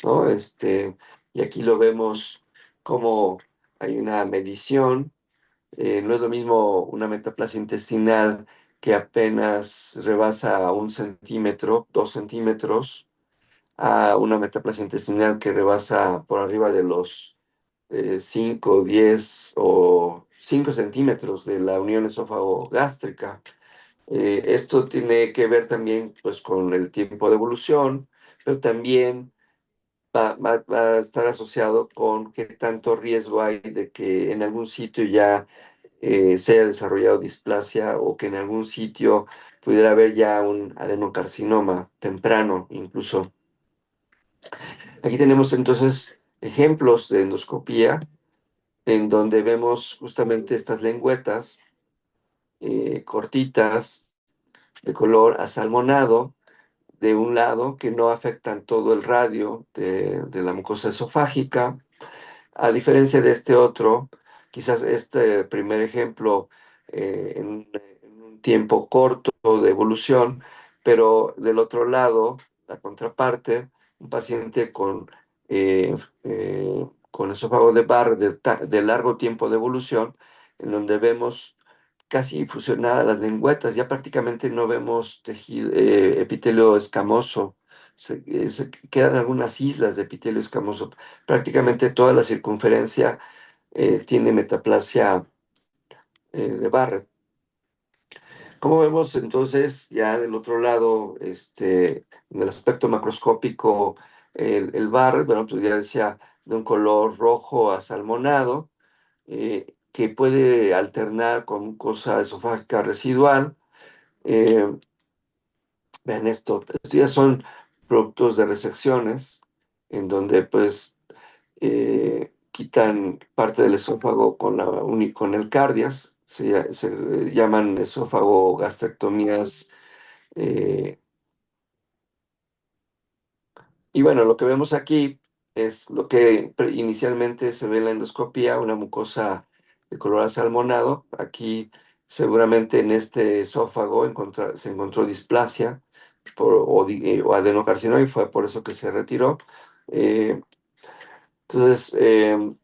¿no? Y aquí lo vemos como hay una medición. No es lo mismo una metaplasia intestinal que apenas rebasa 1 centímetro, 2 centímetros, a una metaplasia intestinal que rebasa por arriba de los 5, 10 o 5 centímetros de la unión esófago-gástrica. Esto tiene que ver también pues, con el tiempo de evolución, pero también va a estar asociado con qué tanto riesgo hay de que en algún sitio ya se haya desarrollado displasia o que en algún sitio pudiera haber ya un adenocarcinoma temprano incluso. Aquí tenemos entonces ejemplos de endoscopía en donde vemos justamente estas lengüetas cortitas de color asalmonado de un lado que no afectan todo el radio de la mucosa esofágica. A diferencia de este otro, quizás este primer ejemplo en un tiempo corto de evolución, pero del otro lado, la contraparte, un paciente con esófago de Barrett de largo tiempo de evolución, en donde vemos casi fusionadas las lengüetas, ya prácticamente no vemos tejido, epitelio escamoso, se quedan algunas islas de epitelio escamoso. Prácticamente toda la circunferencia tiene metaplasia de Barrett. Como vemos entonces, ya del otro lado, en el aspecto macroscópico, el Barrett, bueno, pues ya decía, de un color rojo asalmonado, que puede alternar con mucosa esofágica residual. Eh, Vean esto, estos ya son productos de resecciones, en donde pues quitan parte del esófago con el cardias, se llaman esófago gastrectomías. eh, y bueno, lo que vemos aquí es lo que inicialmente se ve en la endoscopía, una mucosa de color asalmonado. Aquí seguramente en este esófago se encontró displasia o adenocarcinoma y fue por eso que se retiró. Eh, entonces, en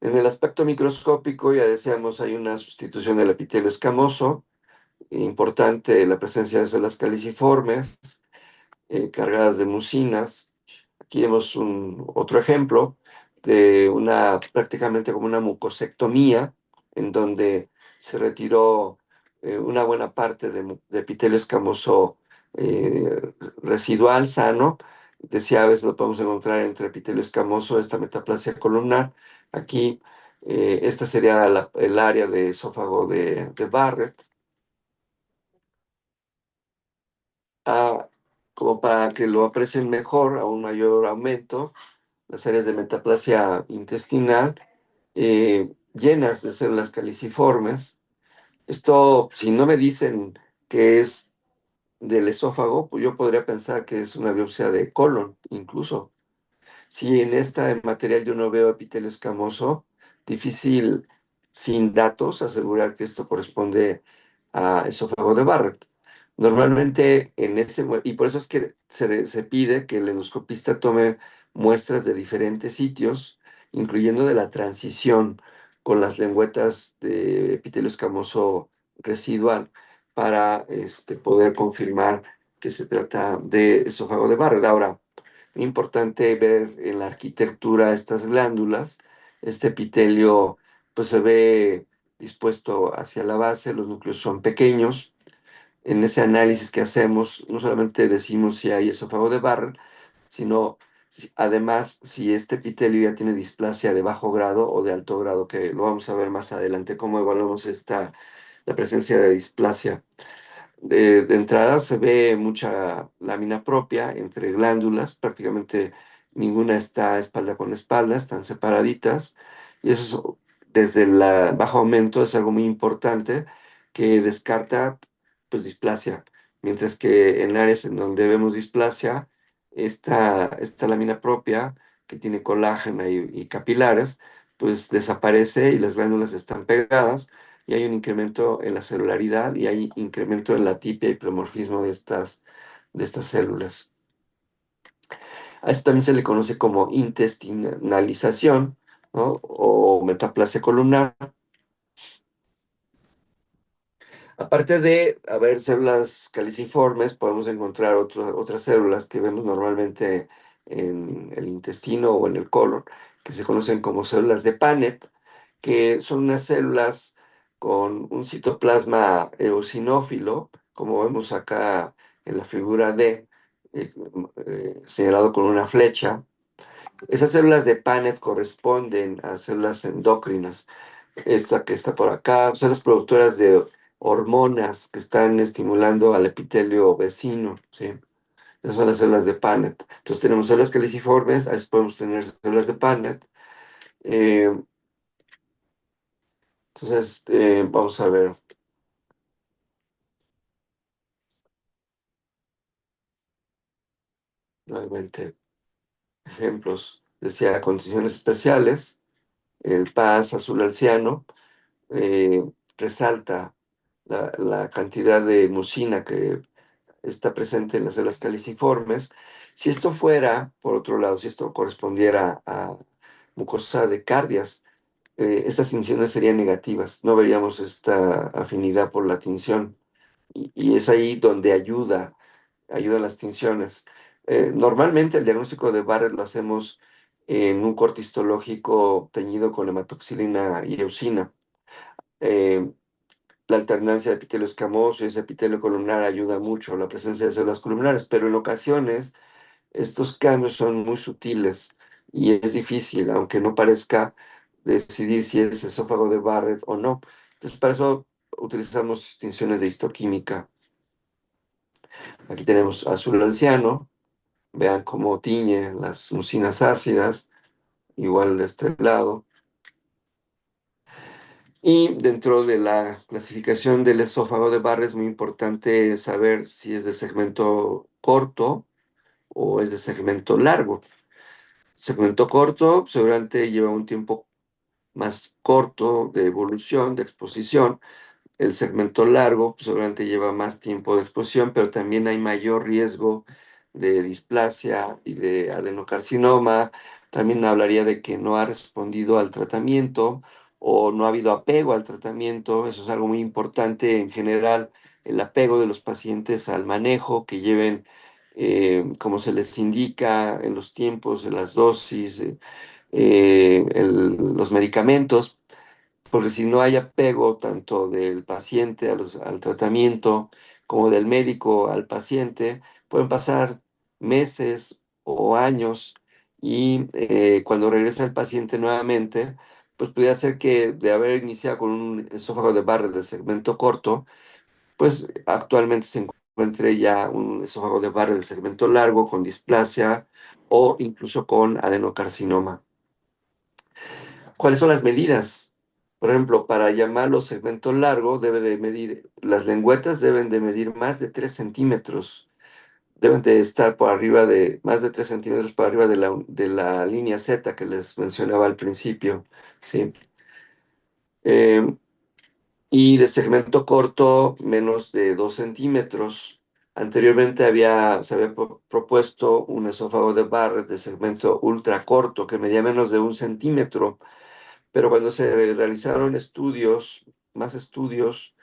el aspecto microscópico, ya decíamos, hay una sustitución del epitelio escamoso, importante la presencia de células caliciformes, cargadas de mucinas. Aquí vemos otro ejemplo de prácticamente como una mucosectomía, en donde se retiró una buena parte de epitelio escamoso residual, sano. Decía, a veces lo podemos encontrar entre epitelio escamoso, esta metaplasia columnar. Aquí, esta sería el área de esófago de Barrett. Ah, como para que lo aprecien mejor, a un mayor aumento, las áreas de metaplasia intestinal llenas de células caliciformes. Esto, si no me dicen que es del esófago, pues yo podría pensar que es una biopsia de colon, incluso. Si en esta material yo no veo epitelio escamoso, difícil sin datos asegurar que esto corresponde a esófago de Barrett. Normalmente y por eso es que se pide que el endoscopista tome muestras de diferentes sitios, incluyendo de la transición con las lengüetas de epitelio escamoso residual, para poder confirmar que se trata de esófago de Barrett. Ahora, importante ver en la arquitectura estas glándulas. Este epitelio pues se ve dispuesto hacia la base, los núcleos son pequeños. En ese análisis que hacemos, no solamente decimos si hay esófago de Barrett, sino además si este epitelio ya tiene displasia de bajo grado o de alto grado, que lo vamos a ver más adelante, cómo evaluamos la presencia de displasia. De entrada se ve mucha lámina propia entre glándulas, prácticamente ninguna está espalda con espalda, están separaditas, y eso desde el bajo aumento es algo muy importante que descarta pues displasia, mientras que en áreas en donde vemos displasia, esta lámina propia que tiene colágeno y capilares, pues desaparece y las glándulas están pegadas y hay un incremento en la celularidad y hay incremento en la tipia y pleomorfismo de estas células. A esto también se le conoce como intestinalización, ¿no? O metaplasia columnar. Aparte de haber células caliciformes, podemos encontrar otras células que vemos normalmente en el intestino o en el colon, que se conocen como células de Paneth, que son unas células con un citoplasma eosinófilo, como vemos acá en la figura D, señalado con una flecha. Esas células de Paneth corresponden a células endócrinas. Esta que está por acá son las productoras de hormonas que están estimulando al epitelio vecino, ¿sí? Esas son las células de Paneth. Entonces tenemos células caliciformes, a veces podemos tener células de Paneth. Eh, entonces, vamos a ver nuevamente ejemplos. Decía condiciones especiales, el PAS azul alciano eh, resalta la cantidad de mucina que está presente en las células caliciformes. Si esto fuera, por otro lado, si esto correspondiera a mucosa de cardias, estas tinciones serían negativas, no veríamos esta afinidad por la tinción. Y es ahí donde ayudan las tinciones. Normalmente el diagnóstico de Barrett lo hacemos en un corte histológico teñido con hematoxilina y eosina. Eh, la alternancia de epitelio escamoso y ese epitelio columnar ayuda mucho a la presencia de células columnares, pero en ocasiones estos cambios son muy sutiles y es difícil, aunque no parezca, decidir si es esófago de Barrett o no. Entonces, para eso utilizamos distinciones de histoquímica. Aquí tenemos azul anciano, vean cómo tiñe las mucinas ácidas, igual de este lado. Y dentro de la clasificación del esófago de Barrett es muy importante saber si es de segmento corto o es de segmento largo. Segmento corto seguramente lleva un tiempo más corto de evolución, de exposición. El segmento largo pues, seguramente lleva más tiempo de exposición, pero también hay mayor riesgo de displasia y de adenocarcinoma. También hablaría de que no ha respondido al tratamiento o no ha habido apego al tratamiento. Eso es algo muy importante en general, el apego de los pacientes al manejo, que lleven como se les indica en los tiempos, en las dosis, los medicamentos, porque si no hay apego tanto del paciente al tratamiento como del médico al paciente, pueden pasar meses o años y cuando regresa el paciente nuevamente, pues pudiera ser que de haber iniciado con un esófago de Barrett de segmento corto, pues actualmente se encuentre ya un esófago de Barrett de segmento largo con displasia o incluso con adenocarcinoma. ¿Cuáles son las medidas? Por ejemplo, para llamarlo segmento largo, debe de medir, las lengüetas deben de medir más de 3 centímetros, deben de estar por arriba de, más de 3 centímetros por arriba de la línea Z que les mencionaba al principio, ¿sí? Eh, y de segmento corto, menos de 2 centímetros. Anteriormente se había propuesto un esófago de Barrett de segmento ultra corto que medía menos de 1 centímetro, pero cuando se realizaron más estudios,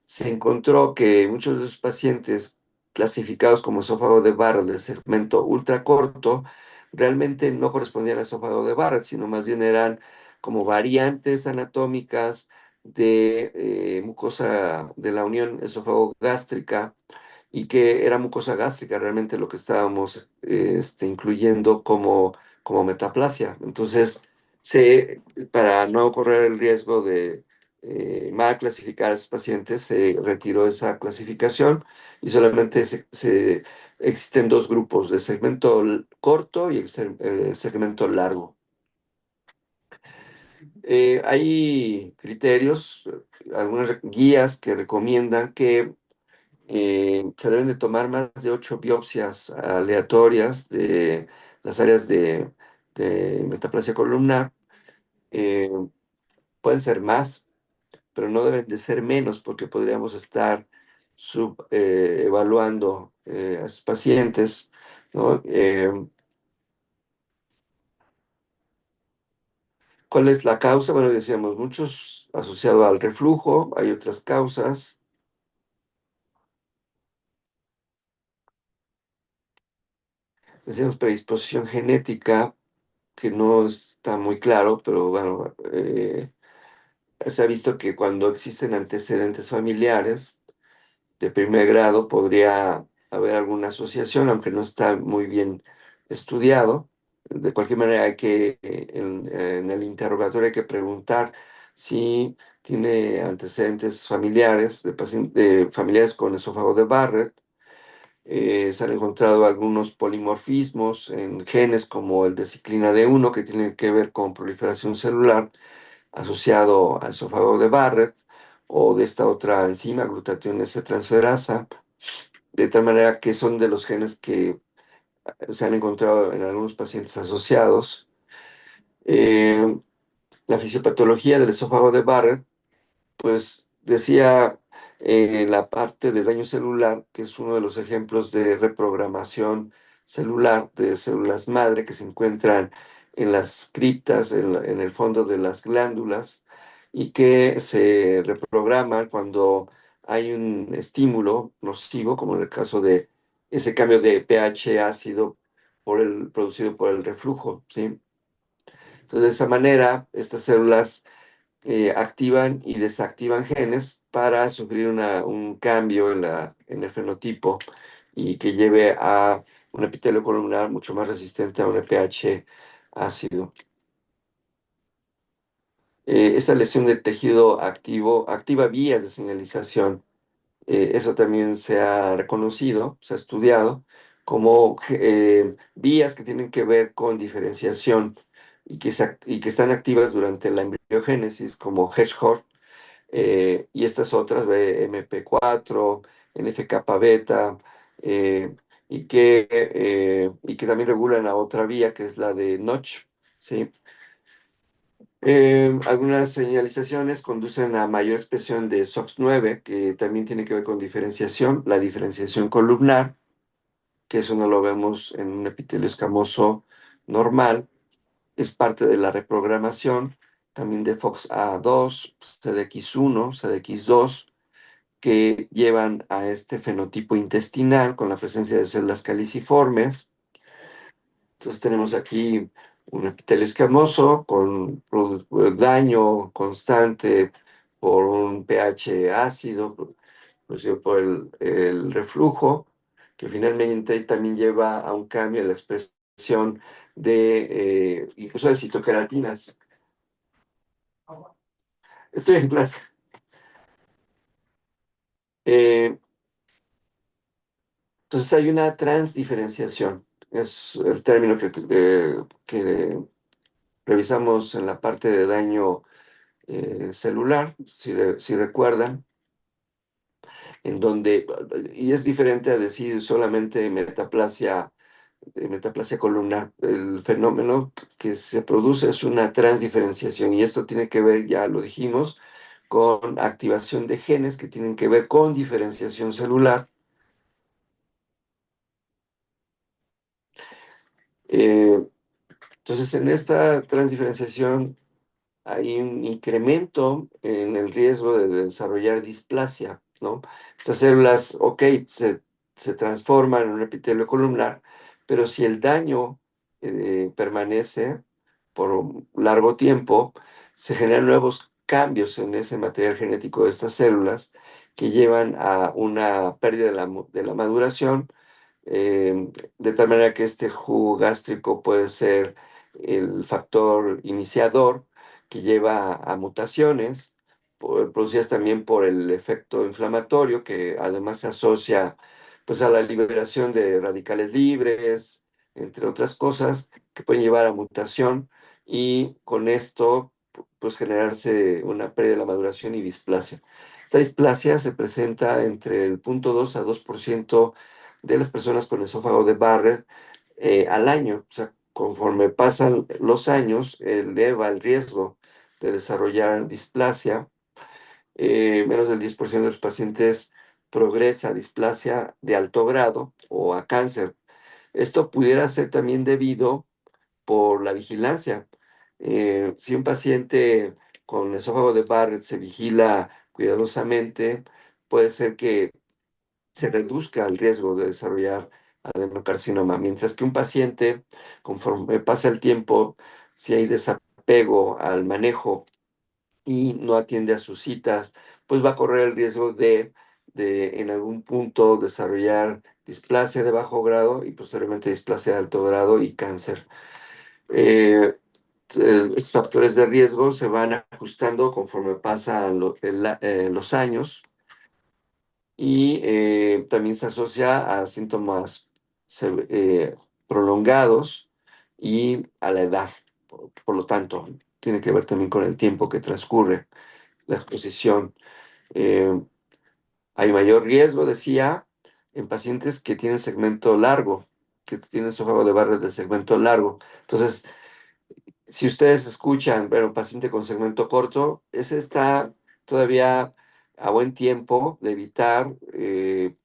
se encontró que muchos de esos pacientes clasificados como esófago de Barrett de segmento ultracorto realmente no correspondían a esófago de Barrett, sino más bien eran como variantes anatómicas de mucosa de la unión esófago-gástrica y que era mucosa gástrica realmente lo que estábamos incluyendo como metaplasia. Entonces, para no correr el riesgo de mal clasificar a esos pacientes, se retiró esa clasificación y solamente existen dos grupos, de segmento corto y el segmento largo. Hay criterios, algunas guías que recomiendan que se deben de tomar más de 8 biopsias aleatorias de las áreas de metaplasia columnar. Eh, Pueden ser más, pero no deben de ser menos porque podríamos estar evaluando a sus pacientes, ¿no? ¿Cuál es la causa? Bueno, decíamos muchos asociado al reflujo, hay otras causas. Decíamos predisposición genética, que no está muy claro, pero bueno, se ha visto que cuando existen antecedentes familiares de primer grado podría haber alguna asociación, aunque no está muy bien estudiado. De cualquier manera, en el interrogatorio hay que preguntar si tiene antecedentes familiares de familiares con esófago de Barrett. Se han encontrado algunos polimorfismos en genes como el de ciclina D1 que tienen que ver con proliferación celular asociado al esófago de Barrett o de esta otra enzima, glutatión S transferasa, de tal manera que son de los genes que se han encontrado en algunos pacientes asociados. Eh, la fisiopatología del esófago de Barrett, pues decía la parte de daño celular, que es uno de los ejemplos de reprogramación celular de células madre que se encuentran en las criptas, en el fondo de las glándulas, y que se reprograman cuando hay un estímulo nocivo, como en el caso de ese cambio de pH ácido producido por el reflujo, ¿sí? Entonces, de esa manera, estas células activan y desactivan genes para sufrir un cambio en el fenotipo y que lleve a un epitelio columnar mucho más resistente a un pH ácido. Esta lesión del tejido activo activa vías de señalización. Eso también se ha reconocido, se ha estudiado como vías que tienen que ver con diferenciación y que están activas durante la embriogénesis, como Hedgehog, y estas otras, BMP4, NF-kappa beta, eh, y que también regulan a otra vía, que es la de Notch, ¿sí? Algunas señalizaciones conducen a mayor expresión de SOX9, que también tiene que ver con diferenciación, la diferenciación columnar, que eso no lo vemos en un epitelio escamoso normal, es parte de la reprogramación, también de FOXA2, CDX1, CDX2, que llevan a este fenotipo intestinal con la presencia de células caliciformes. Entonces tenemos aquí un epitelio escamoso con daño constante por un pH ácido producido por el reflujo, que finalmente también lleva a un cambio en la expresión de incluso de citoqueratinas. Estoy en clase. Eh, entonces hay una transdiferenciación, es el término que revisamos en la parte de daño celular, si recuerdan, en donde, y es diferente a decir solamente metaplasia columnar. El fenómeno que se produce es una transdiferenciación y esto tiene que ver, ya lo dijimos, con activación de genes que tienen que ver con diferenciación celular. Eh, entonces, en esta transdiferenciación hay un incremento en el riesgo de desarrollar displasia, ¿no? Estas células, ok, se transforman en un epitelio columnar, pero si el daño permanece por un largo tiempo, se generan nuevos cambios en ese material genético de estas células que llevan a una pérdida de la maduración, de tal manera que este jugo gástrico puede ser el factor iniciador que lleva a mutaciones, producidas también por el efecto inflamatorio, que además se asocia pues, a la liberación de radicales libres, entre otras cosas, que pueden llevar a mutación y con esto pues generarse una pérdida de la maduración y displasia. Esta displasia se presenta entre el 0,2 a 2% de las personas con esófago de Barrett al año. O sea, conforme pasan los años, eleva el riesgo de desarrollar displasia. Menos del 10% de los pacientes progresa a displasia de alto grado o a cáncer. Esto pudiera ser también debido por la vigilancia. Si un paciente con esófago de Barrett se vigila cuidadosamente, puede ser que se reduzca el riesgo de desarrollar adenocarcinoma, mientras que un paciente, conforme pasa el tiempo, si hay desapego al manejo y no atiende a sus citas, pues va a correr el riesgo de en algún punto desarrollar displasia de bajo grado y posteriormente displasia de alto grado y cáncer. Eh, Estos factores de riesgo se van ajustando conforme pasan los años y también se asocia a síntomas prolongados y a la edad. Por lo tanto, tiene que ver también con el tiempo que transcurre la exposición. Eh, Hay mayor riesgo, decía, en pacientes que tienen segmento largo, que tienen esófago de Barrett de segmento largo. Entonces, si ustedes escuchan, bueno, paciente con segmento corto, ese está todavía a buen tiempo de evitar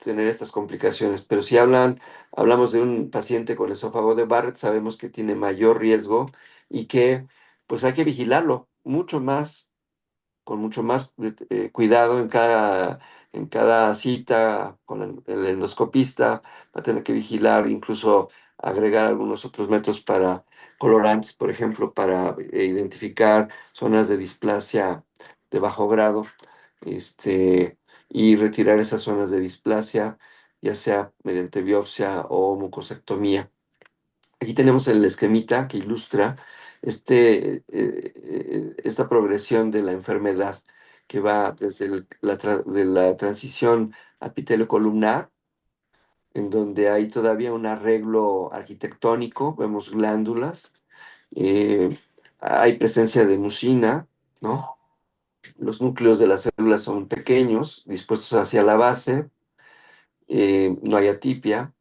tener estas complicaciones. Pero si hablamos de un paciente con esófago de Barrett, sabemos que tiene mayor riesgo y que pues hay que vigilarlo mucho más con mucho más cuidado en cada cita con el endoscopista, va a tener que vigilar, incluso agregar algunos otros métodos para colorantes, por ejemplo, para identificar zonas de displasia de bajo grado, y retirar esas zonas de displasia, ya sea mediante biopsia o mucosectomía. Aquí tenemos el esquemita que ilustra esta progresión de la enfermedad que va desde de la transición epitelio-columnar, en donde hay todavía un arreglo arquitectónico, vemos glándulas, hay presencia de mucina, ¿no? Los núcleos de las células son pequeños, dispuestos hacia la base, no hay atipia,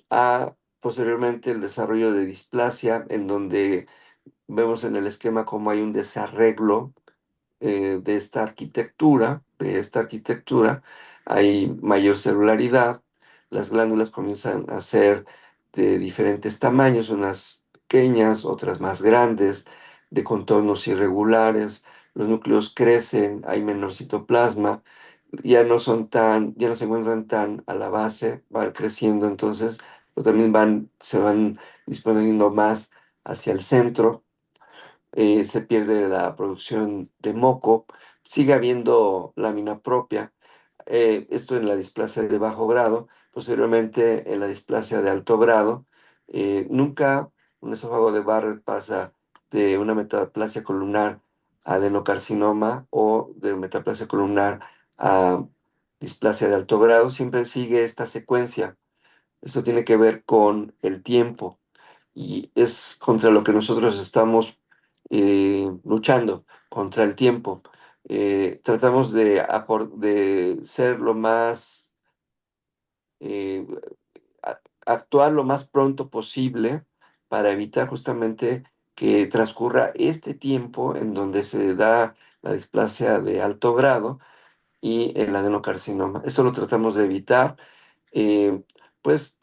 a posteriormente el desarrollo de displasia, en donde vemos en el esquema cómo hay un desarreglo de esta arquitectura, hay mayor celularidad, las glándulas comienzan a ser de diferentes tamaños, unas pequeñas, otras más grandes, de contornos irregulares, los núcleos crecen, hay menor citoplasma, ya no se encuentran tan a la base, van creciendo entonces, pero también se van disponiendo más hacia el centro, se pierde la producción de moco, sigue habiendo lámina propia, esto en la displasia de bajo grado, posteriormente en la displasia de alto grado. Nunca un esófago de Barrett pasa de una metaplasia columnar a adenocarcinoma o de metaplasia columnar a displasia de alto grado, siempre sigue esta secuencia. Esto tiene que ver con el tiempo y es contra lo que nosotros estamos luchando, contra el tiempo. Tratamos de ser lo más, eh, actuar lo más pronto posible para evitar justamente que transcurra este tiempo en donde se da la displasia de alto grado y el adenocarcinoma. Eso lo tratamos de evitar, eh, pues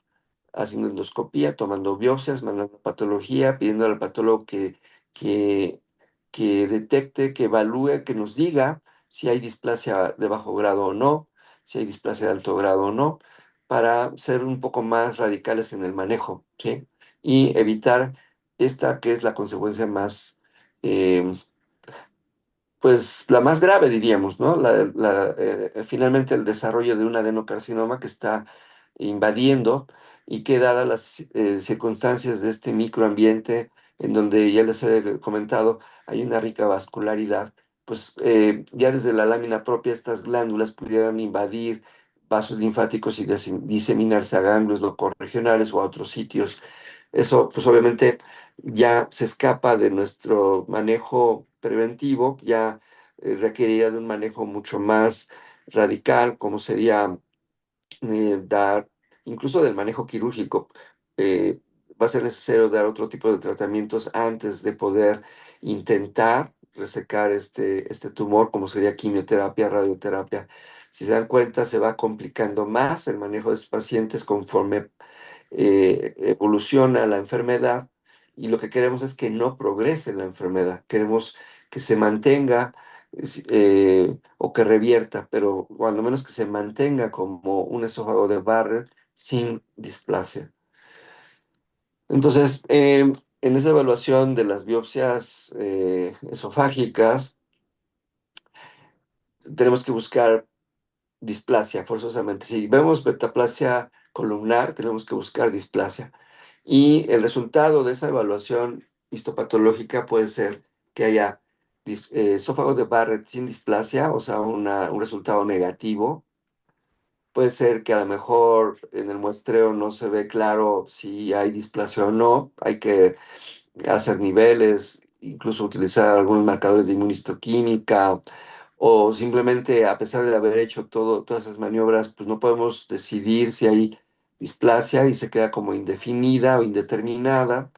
haciendo endoscopía, tomando biopsias, mandando patología, pidiendo al patólogo que, que detecte, que evalúe, que nos diga si hay displasia de bajo grado o no, si hay displasia de alto grado o no, para ser un poco más radicales en el manejo, ¿sí? Y evitar esta que es la consecuencia más, eh, pues la más grave, diríamos, ¿no? Finalmente el desarrollo de un adenocarcinoma que está invadiendo y que dadas las circunstancias de este microambiente, en donde ya les he comentado, hay una rica vascularidad, pues ya desde la lámina propia estas glándulas pudieran invadir vasos linfáticos y diseminarse a ganglios locorregionales o a otros sitios. Eso, pues obviamente ya se escapa de nuestro manejo preventivo, ya requeriría de un manejo mucho más radical, como sería dar, incluso del manejo quirúrgico. Va a ser necesario dar otro tipo de tratamientos antes de poder intentar resecar este tumor, como sería quimioterapia, radioterapia. Si se dan cuenta, se va complicando más el manejo de estos pacientes conforme evoluciona la enfermedad y lo que queremos es que no progrese la enfermedad. Queremos que se mantenga o que revierta, pero cuando menos que se mantenga como un esófago de Barrett sin displasia. Entonces, en esa evaluación de las biopsias esofágicas, tenemos que buscar displasia forzosamente. Si vemos metaplasia columnar, tenemos que buscar displasia. Y el resultado de esa evaluación histopatológica puede ser que haya esófago de Barrett sin displasia, o sea, un resultado negativo. Puede ser que a lo mejor en el muestreo no se ve claro si hay displasia o no. Hay que hacer niveles, incluso utilizar algunos marcadores de inmunistoquímica, o simplemente a pesar de haber hecho todas esas maniobras, pues no podemos decidir si hay displasia y se queda como indefinida o indeterminada.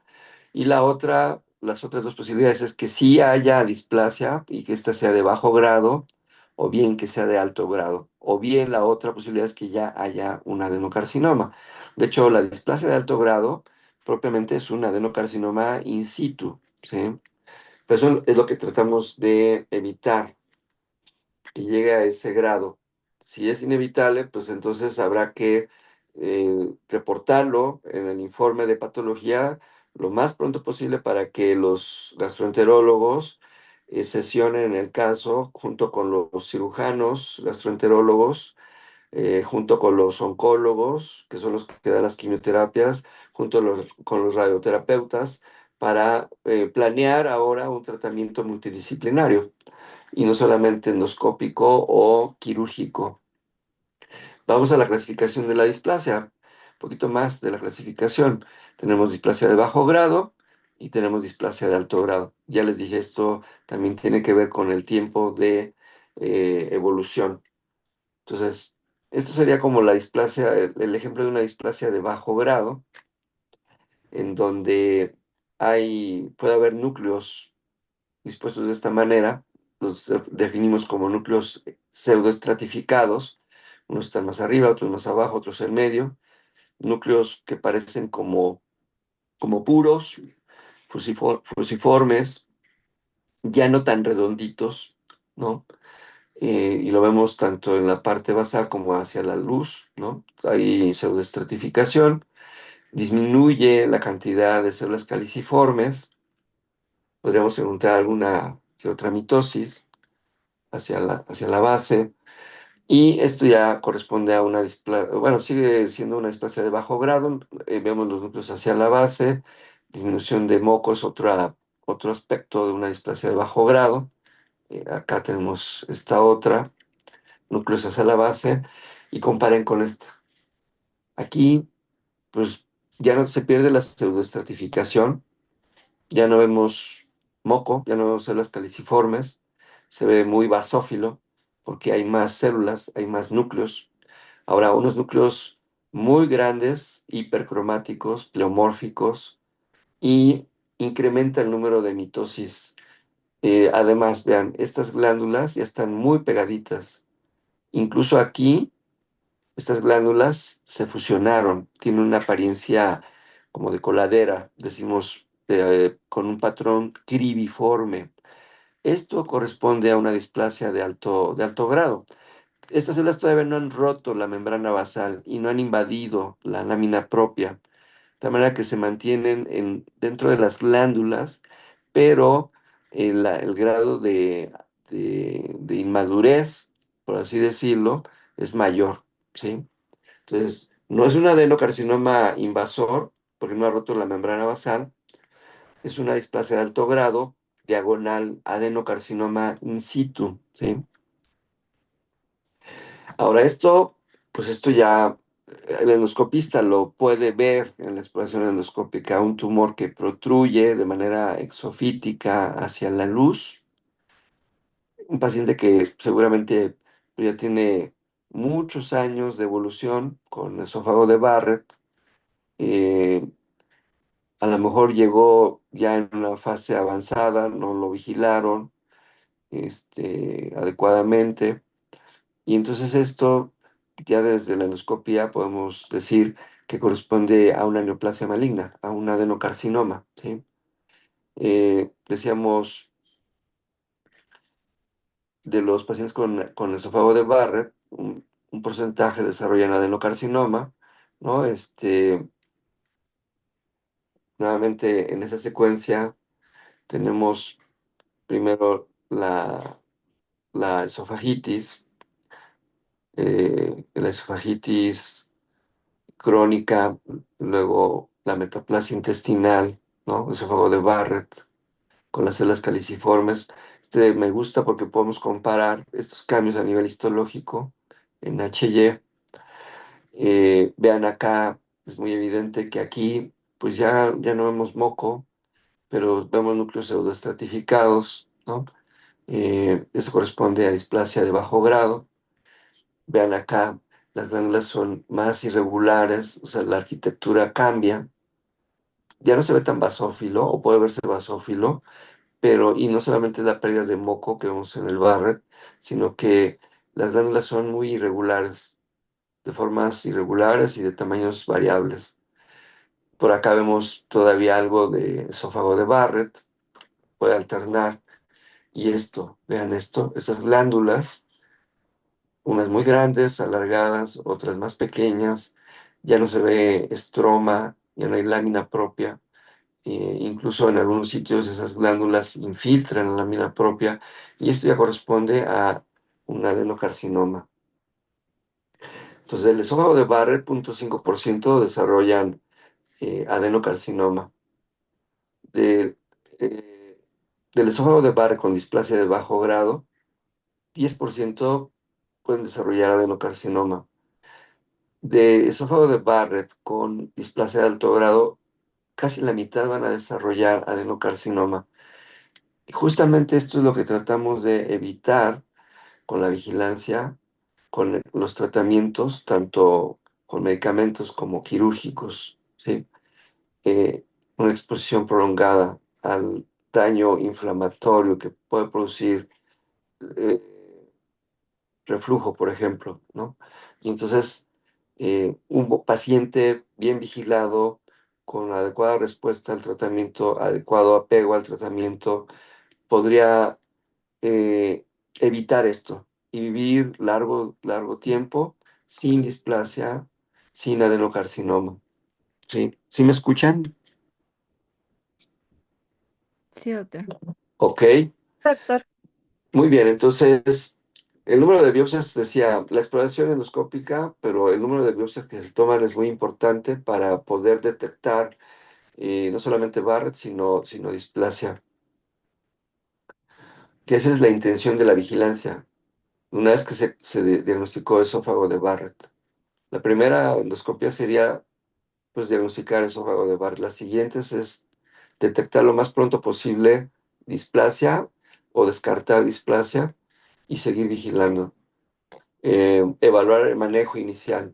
Y las otras dos posibilidades es que sí haya displasia y que ésta sea de bajo grado, o bien que sea de alto grado, o bien la otra posibilidad es que ya haya un adenocarcinoma. De hecho, la displasia de alto grado propiamente es un adenocarcinoma in situ, ¿sí? Pero eso es lo que tratamos de evitar, que llegue a ese grado. Si es inevitable, pues entonces habrá que reportarlo en el informe de patología lo más pronto posible para que los gastroenterólogos sesionen el caso junto con los cirujanos gastroenterólogos, junto con los oncólogos, que son los que dan las quimioterapias, con los radioterapeutas, para planear ahora un tratamiento multidisciplinario y no solamente endoscópico o quirúrgico. Vamos a la clasificación de la displasia, un poquito más de la clasificación. Tenemos displasia de bajo grado y tenemos displasia de alto grado. Ya les dije, esto también tiene que ver con el tiempo de evolución. Entonces, esto sería como la displasia, el ejemplo de una displasia de bajo grado, en donde puede haber núcleos dispuestos de esta manera, los definimos como núcleos pseudoestratificados, unos están más arriba, otros más abajo, otros en medio, núcleos que parecen como puros, fusiformes, ya no tan redonditos, ¿no? Y lo vemos tanto en la parte basal como hacia la luz, ¿no? Hay pseudoestratificación, disminuye la cantidad de células caliciformes, podríamos encontrar alguna que otra mitosis, hacia la base, y esto ya corresponde a una displasia, bueno, sigue siendo una displasia de bajo grado, vemos los núcleos hacia la base, disminución de moco es otro aspecto de una displasia de bajo grado, acá tenemos esta otra, núcleos hacia la base, y comparen con esta. Aquí, pues, ya no se pierde la pseudoestratificación, ya no vemos moco, ya no vemos células caliciformes, se ve muy basófilo porque hay más células, hay más núcleos. Ahora, unos núcleos muy grandes, hipercromáticos, pleomórficos, y incrementa el número de mitosis. Además, vean, estas glándulas ya están muy pegaditas. Incluso aquí, estas glándulas se fusionaron, tienen una apariencia como de coladera, decimos, con un patrón cribiforme. Esto corresponde a una displasia de alto grado. Estas células todavía no han roto la membrana basal y no han invadido la lámina propia, de manera que se mantienen dentro de las glándulas, pero el grado de inmadurez, por así decirlo, es mayor, ¿sí? Entonces, no es un adenocarcinoma invasor, porque no ha roto la membrana basal, es una displasia de alto grado, diagonal adenocarcinoma in situ, ¿sí? Ahora pues esto ya el endoscopista lo puede ver en la exploración endoscópica, un tumor que protruye de manera exofítica hacia la luz, un paciente que seguramente ya tiene muchos años de evolución con esófago de Barrett, eh, a lo mejor llegó ya en una fase avanzada, no lo vigilaron adecuadamente. Y entonces esto, ya desde la endoscopia podemos decir que corresponde a una neoplasia maligna, a un adenocarcinoma, ¿sí? Decíamos de los pacientes con esófago de Barrett, un porcentaje desarrollan adenocarcinoma, ¿no? Nuevamente en esa secuencia tenemos primero la esofagitis crónica, luego la metaplasia intestinal, ¿no? Esófago de Barrett con las células caliciformes. Me gusta porque podemos comparar estos cambios a nivel histológico en HY. Vean acá, es muy evidente que aquí, pues ya no vemos moco, pero vemos núcleos pseudoestratificados, ¿no? Eso corresponde a displasia de bajo grado. Vean acá, las glándulas son más irregulares, o sea, la arquitectura cambia. Ya no se ve tan basófilo, o puede verse basófilo, pero, y no solamente es la pérdida de moco que vemos en el Barrett, sino que las glándulas son muy irregulares, de formas irregulares y de tamaños variables. Por acá vemos todavía algo de esófago de Barrett, puede alternar. Y vean esto, esas glándulas, unas muy grandes, alargadas, otras más pequeñas, ya no se ve estroma, ya no hay lámina propia. Incluso en algunos sitios esas glándulas infiltran la lámina propia y esto ya corresponde a un adenocarcinoma. Entonces, el esófago de Barrett, 0.5% desarrollan adenocarcinoma. De, eh, del esófago de Barrett con displasia de bajo grado, 10% pueden desarrollar adenocarcinoma. De esófago de Barrett con displasia de alto grado, casi la mitad van a desarrollar adenocarcinoma. Y justamente esto es lo que tratamos de evitar con la vigilancia, con los tratamientos, tanto con medicamentos como quirúrgicos, ¿sí? Eh, una exposición prolongada al daño inflamatorio que puede producir eh, reflujo, por ejemplo, ¿no? Y entonces, un paciente bien vigilado, con adecuada respuesta al tratamiento, adecuado apego al tratamiento, podría eh, evitar esto y vivir largo tiempo sin displasia, sin adenocarcinoma. ¿Sí? ¿Sí me escuchan? Sí, doctor. Ok, Doctor. muy bien. Entonces, el número de biopsias, decía, la exploración endoscópica, pero el número de biopsias que se toman es muy importante para poder detectar no solamente Barrett, sino displasia, que esa es la intención de la vigilancia. Una vez que se diagnosticó esófago de Barrett. La primera endoscopia sería pues diagnosticar esófago de Barrett. Las siguientes es detectar lo más pronto posible displasia o descartar displasia y seguir vigilando. Evaluar el manejo inicial.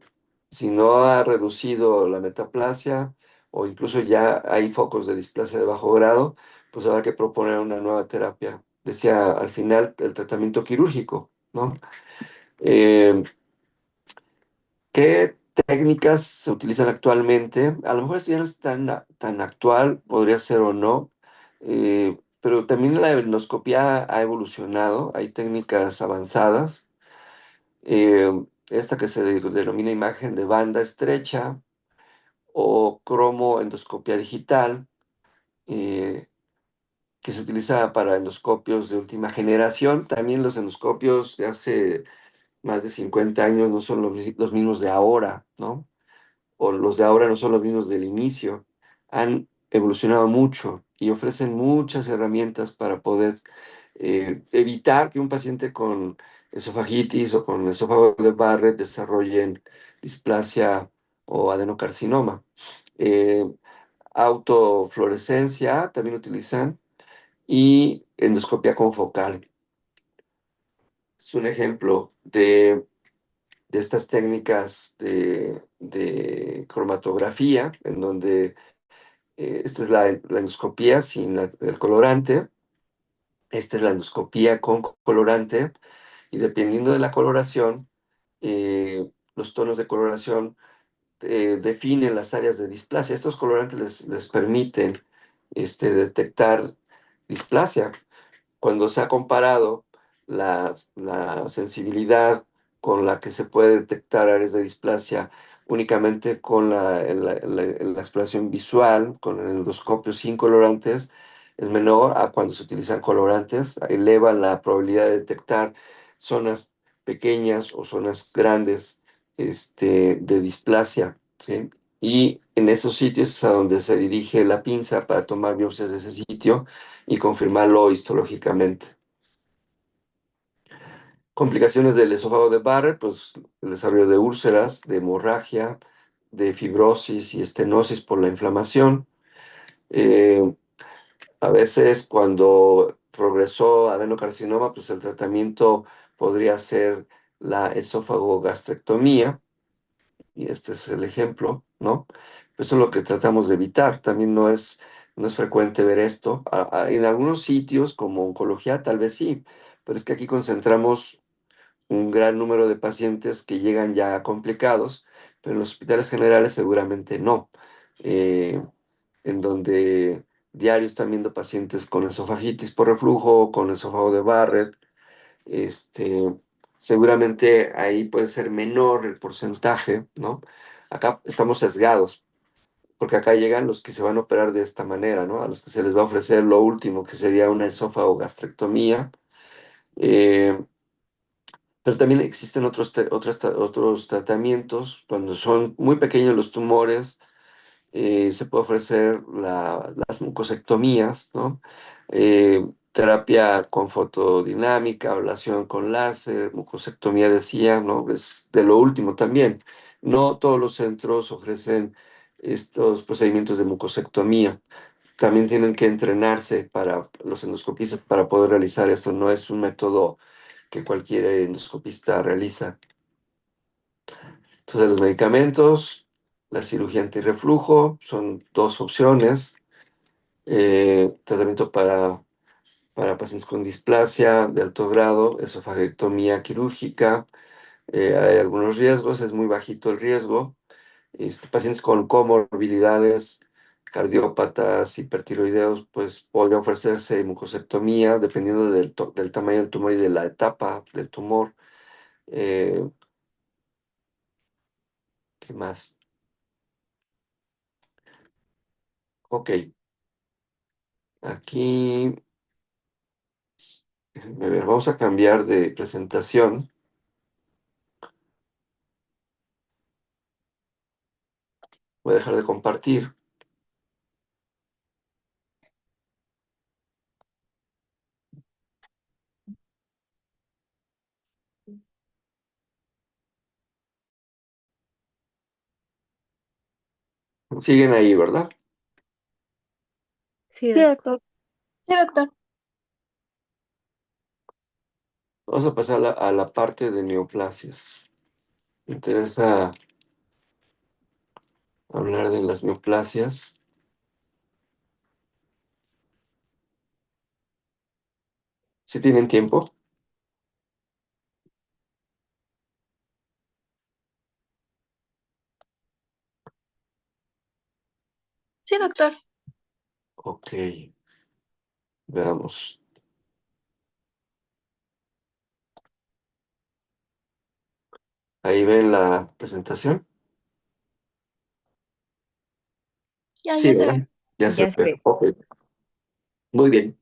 Si no ha reducido la metaplasia o incluso ya hay focos de displasia de bajo grado, pues habrá que proponer una nueva terapia. Decía al final el tratamiento quirúrgico, ¿no? Eh, ¿Qué técnicas se utilizan actualmente? A lo mejor esto ya no es tan actual, podría ser o no, pero también la endoscopia ha evolucionado, hay técnicas avanzadas. Esta que se denomina imagen de banda estrecha o cromoendoscopia digital, eh, que se utiliza para endoscopios de última generación. También los endoscopios de hace más de 50 años no son los mismos de ahora, ¿no? O los de ahora no son los mismos del inicio, han evolucionado mucho y ofrecen muchas herramientas para poder evitar que un paciente con esofagitis o con esófago de Barrett desarrollen displasia o adenocarcinoma. Eh, Autofluorescencia también utilizan y endoscopia confocal. Es un ejemplo de estas técnicas de cromatografía, en donde esta es la endoscopía sin el colorante, esta es la endoscopía con colorante, y dependiendo de la coloración, los tonos de coloración definen las áreas de displasia. Estos colorantes les permiten detectar displasia. Cuando se ha comparado la sensibilidad con la que se puede detectar áreas de displasia únicamente con la exploración visual, con el endoscopio sin colorantes, es menor a cuando se utilizan colorantes, eleva la probabilidad de detectar zonas pequeñas o zonas grandes de displasia, ¿sí? Y en esos sitios es a donde se dirige la pinza para tomar biopsias de ese sitio y confirmarlo histológicamente. Complicaciones del esófago de Barrett, pues el desarrollo de úlceras, de hemorragia, de fibrosis y estenosis por la inflamación. Eh, a veces cuando progresó adenocarcinoma, pues el tratamiento podría ser la esófago-gastrectomía, y este es el ejemplo, ¿no? Eso es lo que tratamos de evitar. También no es frecuente ver esto. En algunos sitios, como oncología, tal vez sí, pero es que aquí concentramos un gran número de pacientes que llegan ya complicados, pero en los hospitales generales seguramente no, eh, en donde diario están viendo pacientes con esofagitis por reflujo, con esófago de Barrett, este, seguramente ahí puede ser menor el porcentaje, ¿no? Acá estamos sesgados, porque acá llegan los que se van a operar de esta manera, ¿no? A los que se les va a ofrecer lo último, que sería una esófago-gastrectomía. eh, pero también existen otros tratamientos. Cuando son muy pequeños los tumores, se puede ofrecer las mucosectomías, ¿no? Terapia con fotodinámica, ablación con láser, mucosectomía decía, ¿no? Es de lo último también. No todos los centros ofrecen estos procedimientos de mucosectomía. También tienen que entrenarse para los endoscopistas para poder realizar esto. No es un método que cualquier endoscopista realiza. Entonces, los medicamentos, la cirugía antirreflujo, son dos opciones. Tratamiento para pacientes con displasia de alto grado, esofageectomía quirúrgica. Hay algunos riesgos, es muy bajito el riesgo. Pacientes con comorbilidades, cardiópatas, hipertiroideos, pues podría ofrecerse mucosectomía dependiendo del tamaño del tumor y de la etapa del tumor. Eh, ¿Qué más? Ok, aquí, déjenme ver, vamos a cambiar de presentación. Voy a dejar de compartir. Siguen ahí, ¿verdad? Sí, Sí, doctor. doctor. Sí, doctor. Vamos a pasar a la parte de neoplasias. Me interesa hablar de las neoplasias. ¿Sí tienen tiempo? Sí, doctor. Ok, veamos. Ahí ven la presentación. Ya, Sí, ya se ¿verdad? ve. Ya se Ya se ve. ve. Ok, muy bien.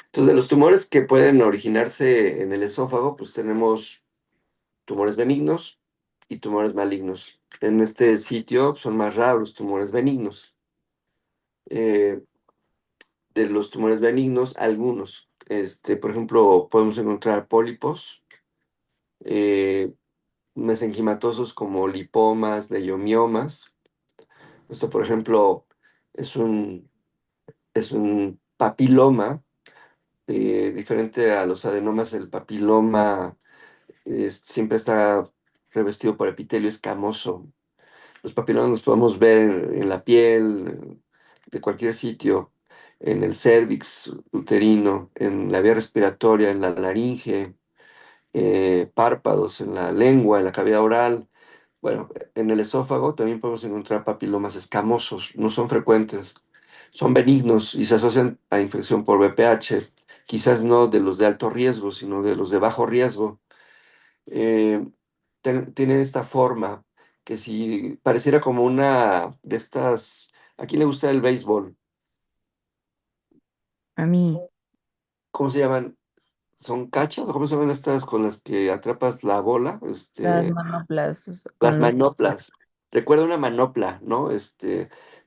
Entonces, de los tumores que pueden originarse en el esófago, pues tenemos tumores benignos y tumores malignos. En este sitio son más raros los tumores benignos. Eh, de los tumores benignos, algunos. Por ejemplo, podemos encontrar pólipos, eh, mesenquimatosos como lipomas, leiomiomas. Esto, por ejemplo, es un papiloma, diferente a los adenomas. El papiloma siempre está revestido por epitelio escamoso. Los papilomas los podemos ver en la piel, de cualquier sitio, en el cérvix uterino, en la vía respiratoria, en la laringe, párpados, en la lengua, en la cavidad oral. Bueno, en el esófago también podemos encontrar papilomas escamosos, no son frecuentes, Son benignos y se asocian a infección por VPH, quizás no de los de alto riesgo, sino de los de bajo riesgo. Eh, Tienen esta forma que si pareciera como una de estas, ¿a quién le gusta el béisbol? A mí, ¿Cómo se llaman? ¿Son cachas o cómo se llaman estas con las que atrapas la bola? las manoplas Las con los... manoplas. Recuerda una manopla, ¿no?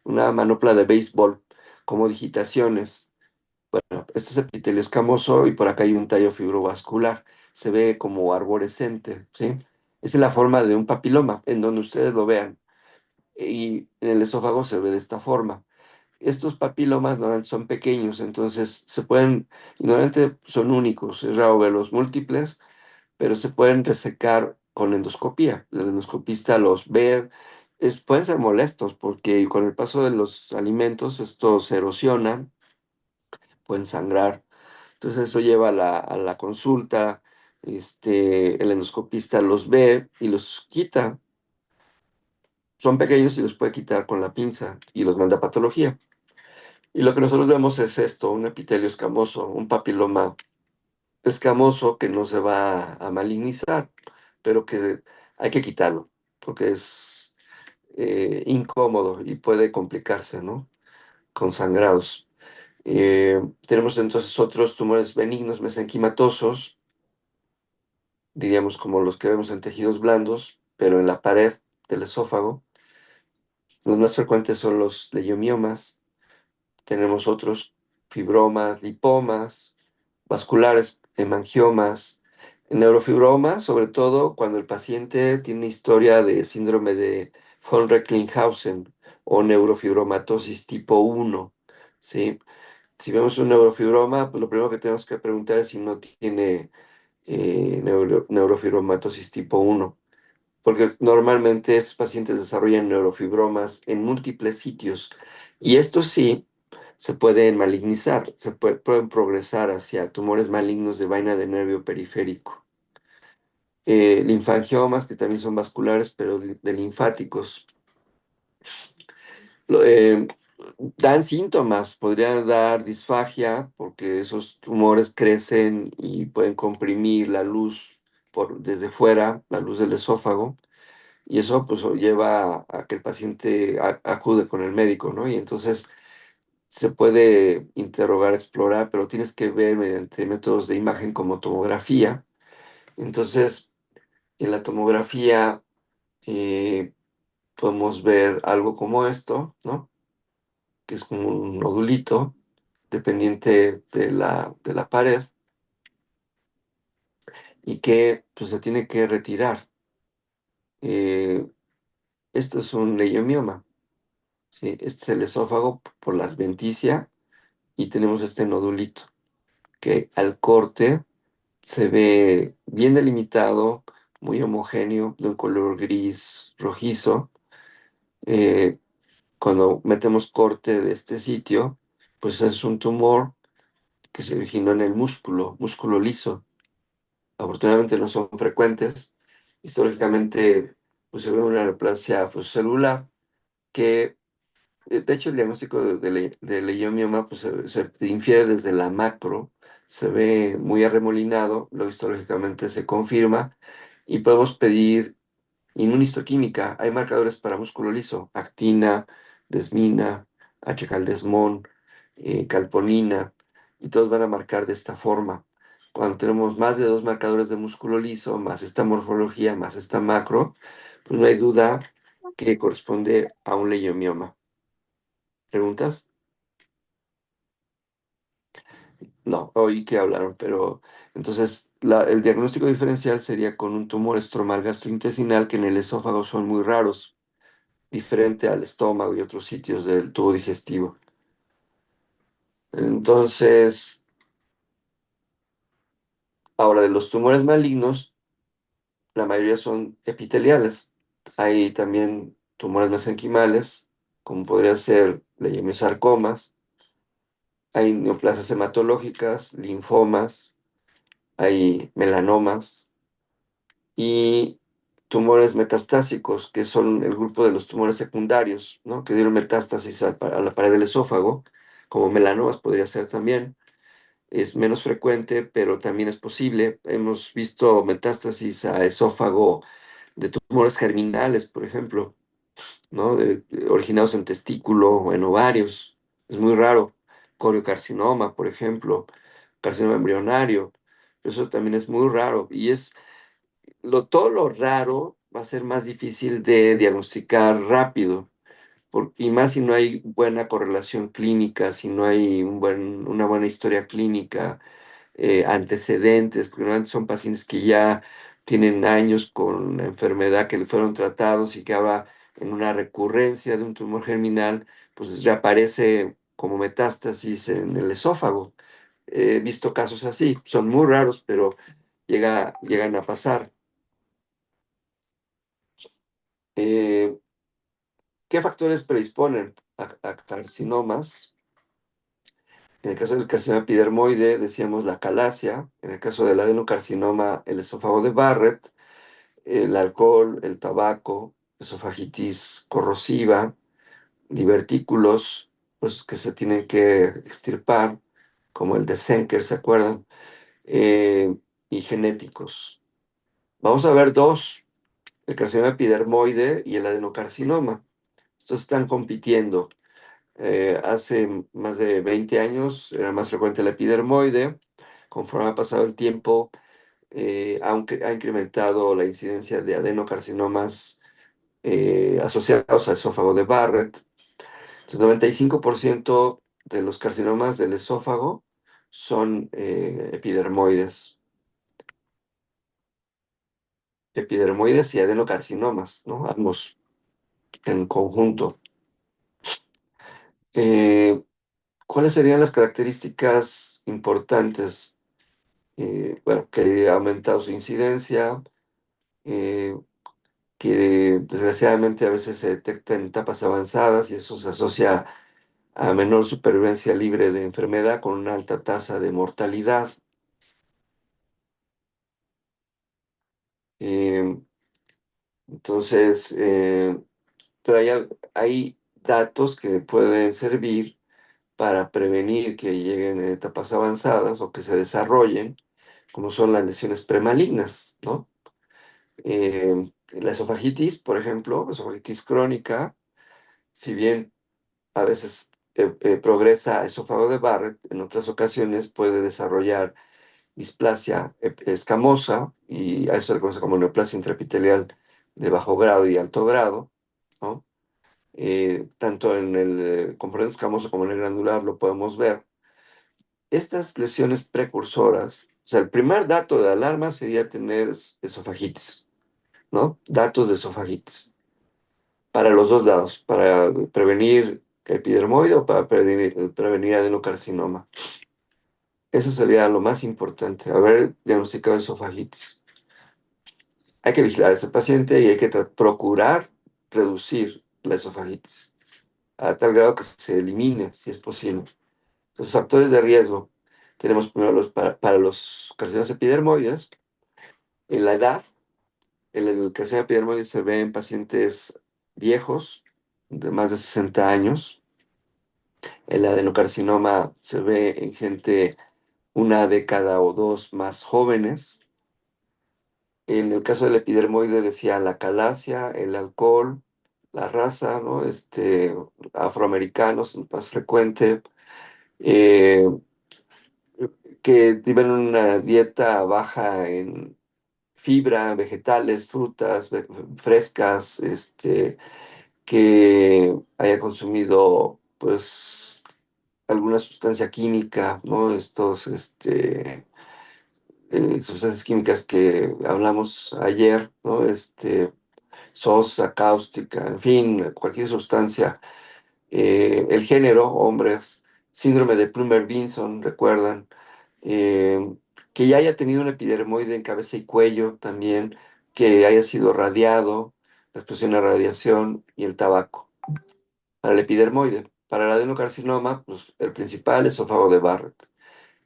Una manopla de béisbol, como digitaciones. Bueno, esto es epitelio escamoso y por acá hay un tallo fibrovascular. Se ve como arborescente, ¿sí? Esa es la forma de un papiloma, en donde ustedes lo vean. Y en el esófago se ve de esta forma. Estos papilomas normalmente son pequeños, entonces se pueden, y normalmente son únicos, es raro verlos múltiples, pero se pueden resecar con endoscopía. El endoscopista los ve, pueden ser molestos porque con el paso de los alimentos estos se erosionan, pueden sangrar. Entonces eso lleva a la consulta, el endoscopista los ve y los quita. Son pequeños y los puede quitar con la pinza y los manda a patología. Y lo que nosotros vemos es esto, un epitelio escamoso, un papiloma escamoso que no se va a malignizar, pero que hay que quitarlo, porque es incómodo y puede complicarse, ¿no? Con sangrados. Tenemos entonces otros tumores benignos mesenquimatosos, diríamos como los que vemos en tejidos blandos, pero en la pared del esófago. Los más frecuentes son los leiomiomas. Tenemos otros fibromas, lipomas, vasculares, hemangiomas, neurofibromas, sobre todo cuando el paciente tiene historia de síndrome de von Recklinghausen o neurofibromatosis tipo 1, ¿sí? Si vemos un neurofibroma, pues lo primero que tenemos que preguntar es si no tiene neurofibromatosis tipo 1, porque normalmente estos pacientes desarrollan neurofibromas en múltiples sitios y estos sí se pueden malignizar, pueden progresar hacia tumores malignos de vaina de nervio periférico. Linfangiomas, que también son vasculares, pero de linfáticos. Lo- eh, Dan síntomas, podrían dar disfagia, porque esos tumores crecen y pueden comprimir la luz desde fuera, la luz del esófago, y eso pues lleva a que el paciente acude con el médico, ¿no? Y entonces se puede interrogar, explorar, pero tienes que ver mediante métodos de imagen como tomografía. Entonces, en la tomografía eh, podemos ver algo como esto, ¿no? Que es como un nodulito dependiente de la pared y que pues se tiene que retirar. Eh, Esto es un leiomioma, ¿sí? Este es el esófago por la adventicia y tenemos este nodulito que al corte se ve bien delimitado, muy homogéneo, de un color gris rojizo. Eh, Cuando metemos corte de este sitio, pues es un tumor que se originó en el músculo liso. Afortunadamente no son frecuentes. Históricamente, pues se ve una neoplasia pues, celular que, de hecho, el diagnóstico de leiomioma pues, se infiere desde la macro, se ve muy arremolinado, luego histológicamente se confirma y podemos pedir inmunistoquímica. Hay marcadores para músculo liso, actina, desmina, H-caldesmón, calponina, y todos van a marcar de esta forma. Cuando tenemos más de dos marcadores de músculo liso, más esta morfología, más esta macro, pues no hay duda que corresponde a un leiomioma. ¿Preguntas? No, oí que hablaron, pero entonces el diagnóstico diferencial sería con un tumor estromal gastrointestinal que en el esófago son muy raros, diferente al estómago y otros sitios del tubo digestivo. Entonces, ahora de los tumores malignos, la mayoría son epiteliales. Hay también tumores mesenquimales, como podría ser leiomyosarcomas, hay neoplasias hematológicas, linfomas, hay melanomas y tumores metastásicos, que son el grupo de los tumores secundarios, ¿no? Que dieron metástasis a la pared del esófago, como melanomas podría ser también. Es menos frecuente, pero también es posible. Hemos visto metástasis a esófago de tumores germinales, por ejemplo, ¿no? Originados en testículo o en ovarios. Es muy raro. Coriocarcinoma, por ejemplo, carcinoma embrionario. Eso también es muy raro. Y todo lo raro va a ser más difícil de diagnosticar rápido. Y más si no hay buena correlación clínica, si no hay una buena historia clínica, antecedentes, porque normalmente son pacientes que ya tienen años con la enfermedad, que le fueron tratados y que ahora en una recurrencia de un tumor germinal, pues reaparece como metástasis en el esófago. He visto casos así, son muy raros, pero llegan a pasar. Eh, ¿Qué factores predisponen a carcinomas? En el caso del carcinoma epidermoide, decíamos la calasia. En el caso del adenocarcinoma, el esófago de Barrett. El alcohol, el tabaco, esofagitis corrosiva, divertículos, pues que se tienen que extirpar, como el de Senker, ¿se acuerdan? Y genéticos. Vamos a ver dos, el carcinoma epidermoide y el adenocarcinoma. Estos están compitiendo. Hace más de 20 años era más frecuente el epidermoide. Conforme ha pasado el tiempo, aunque ha incrementado la incidencia de adenocarcinomas asociados al esófago de Barrett. Entonces, 95% de los carcinomas del esófago son epidermoides y adenocarcinomas, ¿no? Ambos en conjunto. Eh, ¿Cuáles serían las características importantes? Bueno, que ha aumentado su incidencia, eh, que desgraciadamente a veces se detecta en etapas avanzadas y eso se asocia a menor supervivencia libre de enfermedad con una alta tasa de mortalidad. Eh, entonces, pero hay datos que pueden servir para prevenir que lleguen en etapas avanzadas o que se desarrollen, como son las lesiones premalignas, ¿no? La esofagitis, por ejemplo, esofagitis crónica, si bien a veces progresa a esófago de Barrett, en otras ocasiones puede desarrollar displasia escamosa, y a eso se le conoce como neoplasia intraepitelial de bajo grado y alto grado, ¿no? Tanto en el componente escamoso como en el granular lo podemos ver. Estas lesiones precursoras, o sea, el primer dato de alarma sería tener esofagitis, ¿no? Datos de esofagitis, para los dos lados, para prevenir epidermoide o para prevenir adenocarcinoma. Eso sería lo más importante, haber diagnosticado esofagitis. Hay que vigilar a ese paciente y hay que procurar reducir la esofagitis a tal grado que se elimine, si es posible. Los factores de riesgo. Tenemos primero para los carcinomas epidermoides. En la edad, el carcinoma epidermoide se ve en pacientes viejos, de más de 60 años. El adenocarcinoma se ve en gente una década o dos más jóvenes. En el caso del epidermoide decía la calasia, el alcohol, la raza, ¿no? Afroamericanos, más frecuente, eh, que tienen una dieta baja en fibra, vegetales, frutas frescas, que haya consumido, pues, alguna sustancia química, ¿no? Sustancias químicas que hablamos ayer, ¿no? Sosa, cáustica, en fin, cualquier sustancia. El género, hombres, síndrome de Plummer-Vinson, recuerdan. Eh, que ya haya tenido un epidermoide en cabeza y cuello también, que haya sido radiado, la exposición a radiación y el tabaco. Para el epidermoide, para el adenocarcinoma, pues el principal es esófago de Barrett,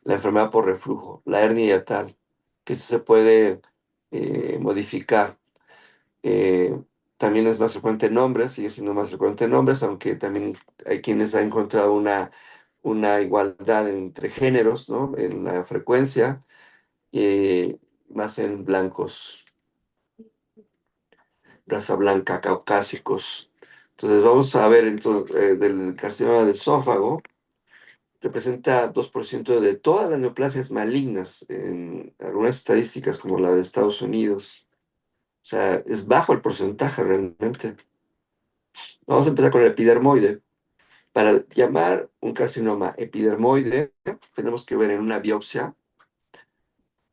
la enfermedad por reflujo, la hernia hiatal, que eso se puede modificar. Eh, También es más frecuente en hombres, sigue siendo más frecuente en hombres, aunque también hay quienes han encontrado una igualdad entre géneros, ¿no? En la frecuencia, más en blancos, raza blanca, caucásicos. Entonces vamos a ver del carcinoma del esófago, representa 2% de todas las neoplasias malignas en algunas estadísticas como la de Estados Unidos. O sea, es bajo el porcentaje realmente. Vamos a empezar con el epidermoide. Para llamar un carcinoma epidermoide, tenemos que ver en una biopsia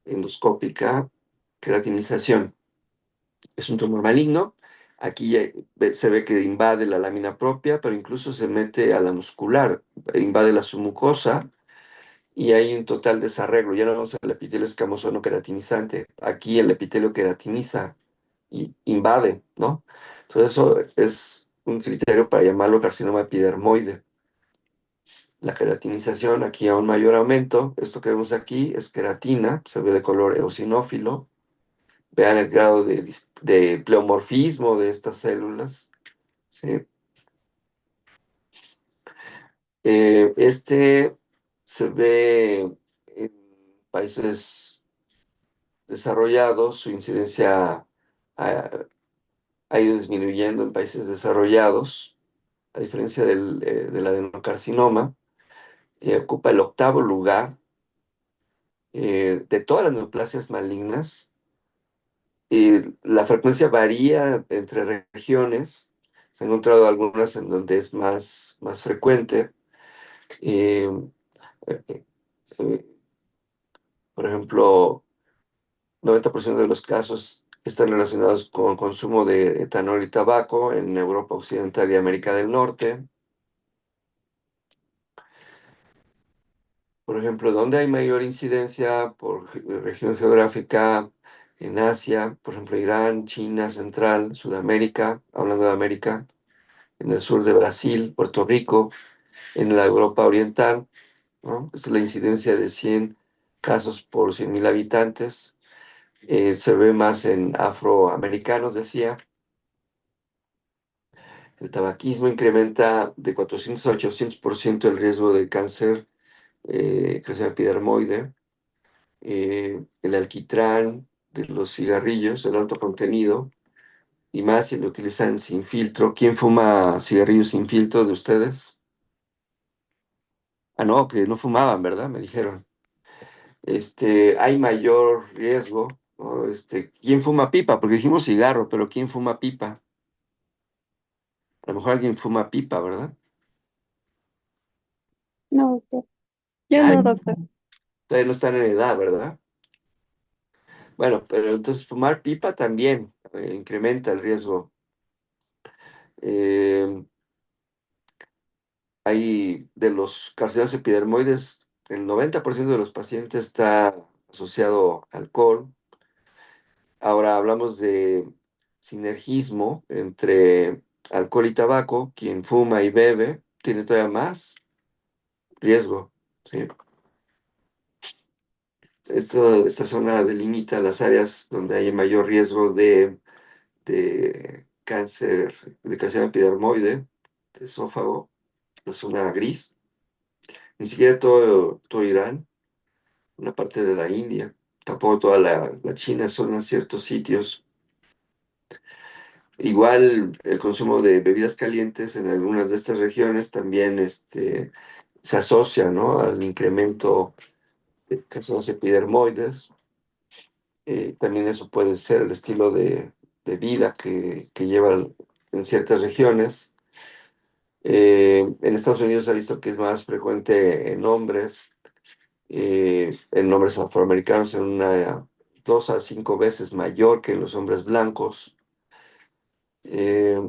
endoscópica queratinización. Es un tumor maligno. Aquí ya se ve que invade la lámina propia, pero incluso se mete a la muscular, invade la submucosa y hay un total desarreglo. Ya no vamos al epitelio escamoso no queratinizante. Aquí el epitelio queratiniza y invade, ¿no? Entonces eso es un criterio para llamarlo carcinoma epidermoide. La queratinización, aquí a un mayor aumento. Esto que vemos aquí es queratina, se ve de color eosinófilo. Vean el grado de pleomorfismo de estas células. ¿Sí? Este se ve en países desarrollados, su incidencia ha, ha ido disminuyendo en países desarrollados, a diferencia del adenocarcinoma, ocupa el octavo lugar de todas las neoplasias malignas. La frecuencia varía entre regiones. Se han encontrado algunas en donde es más frecuente. Eh, eh, eh, por ejemplo, 90% de los casos están relacionados con consumo de etanol y tabaco en Europa Occidental y América del Norte. Por ejemplo, donde hay mayor incidencia por región geográfica en Asia, por ejemplo, Irán, China, Central, Sudamérica, hablando de América, en el sur de Brasil, Puerto Rico, en la Europa Oriental, ¿no? Esta es la incidencia de 100 casos por 100.000 habitantes. Se ve más en afroamericanos, decía. El tabaquismo incrementa de 400 a 800% el riesgo de cáncer, cáncer epidermoide. El alquitrán de los cigarrillos, el alto contenido, y más si lo utilizan sin filtro. ¿Quién fuma cigarrillos sin filtro de ustedes? Ah, no, que no fumaban, ¿verdad? Me dijeron. Hay mayor riesgo, ¿no? ¿Quién fuma pipa? Porque dijimos cigarro, pero ¿quién fuma pipa? A lo mejor alguien fuma pipa, ¿verdad? No, doctor. Yo Ay, no, doctor. todavía no están en edad, ¿verdad? Bueno, pero entonces fumar pipa también incrementa el riesgo. Eh, Hay de los carcinomas epidermoides, el 90% de los pacientes está asociado a alcohol. Ahora hablamos de sinergismo entre alcohol y tabaco. Quien fuma y bebe tiene todavía más riesgo. ¿Sí? Esta zona delimita las áreas donde hay mayor riesgo de cáncer, de carcinoma epidermoide, de esófago, la zona gris. Ni siquiera todo Irán, una parte de la India, tampoco toda la China, son en ciertos sitios. Igual el consumo de bebidas calientes en algunas de estas regiones también se asocia, ¿no? Al incremento de carcinomas epidermoides. También eso puede ser el estilo de vida que llevan en ciertas regiones. En Estados Unidos se ha visto que es más frecuente en hombres afroamericanos, en una 2 a 5 veces mayor que en los hombres blancos. Eh,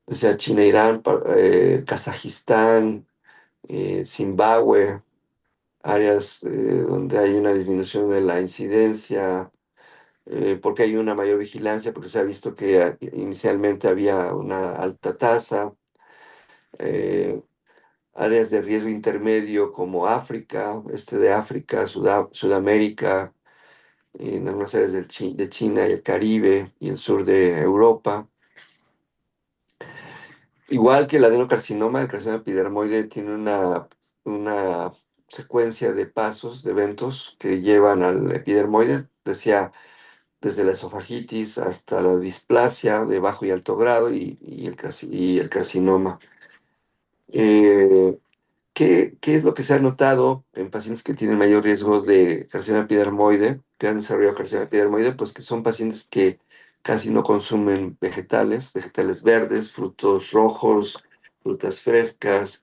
Decía China, Irán, Kazajistán, Zimbabue, áreas donde hay una disminución de la incidencia, porque hay una mayor vigilancia, porque se ha visto que inicialmente había una alta tasa. eh, Áreas de riesgo intermedio como África, este de África, Sudamérica, en algunas áreas de China y el Caribe y el sur de Europa. Igual que el adenocarcinoma, el carcinoma epidermoide tiene una secuencia de pasos, de eventos que llevan al epidermoide, decía, desde la esofagitis hasta la displasia de bajo y alto grado y el carcinoma. Eh, ¿Qué es lo que se ha notado en pacientes que tienen mayor riesgo de carcinoma epidermoide, que han desarrollado carcinoma epidermoide? Pues que son pacientes que casi no consumen vegetales verdes, frutos rojos, frutas frescas,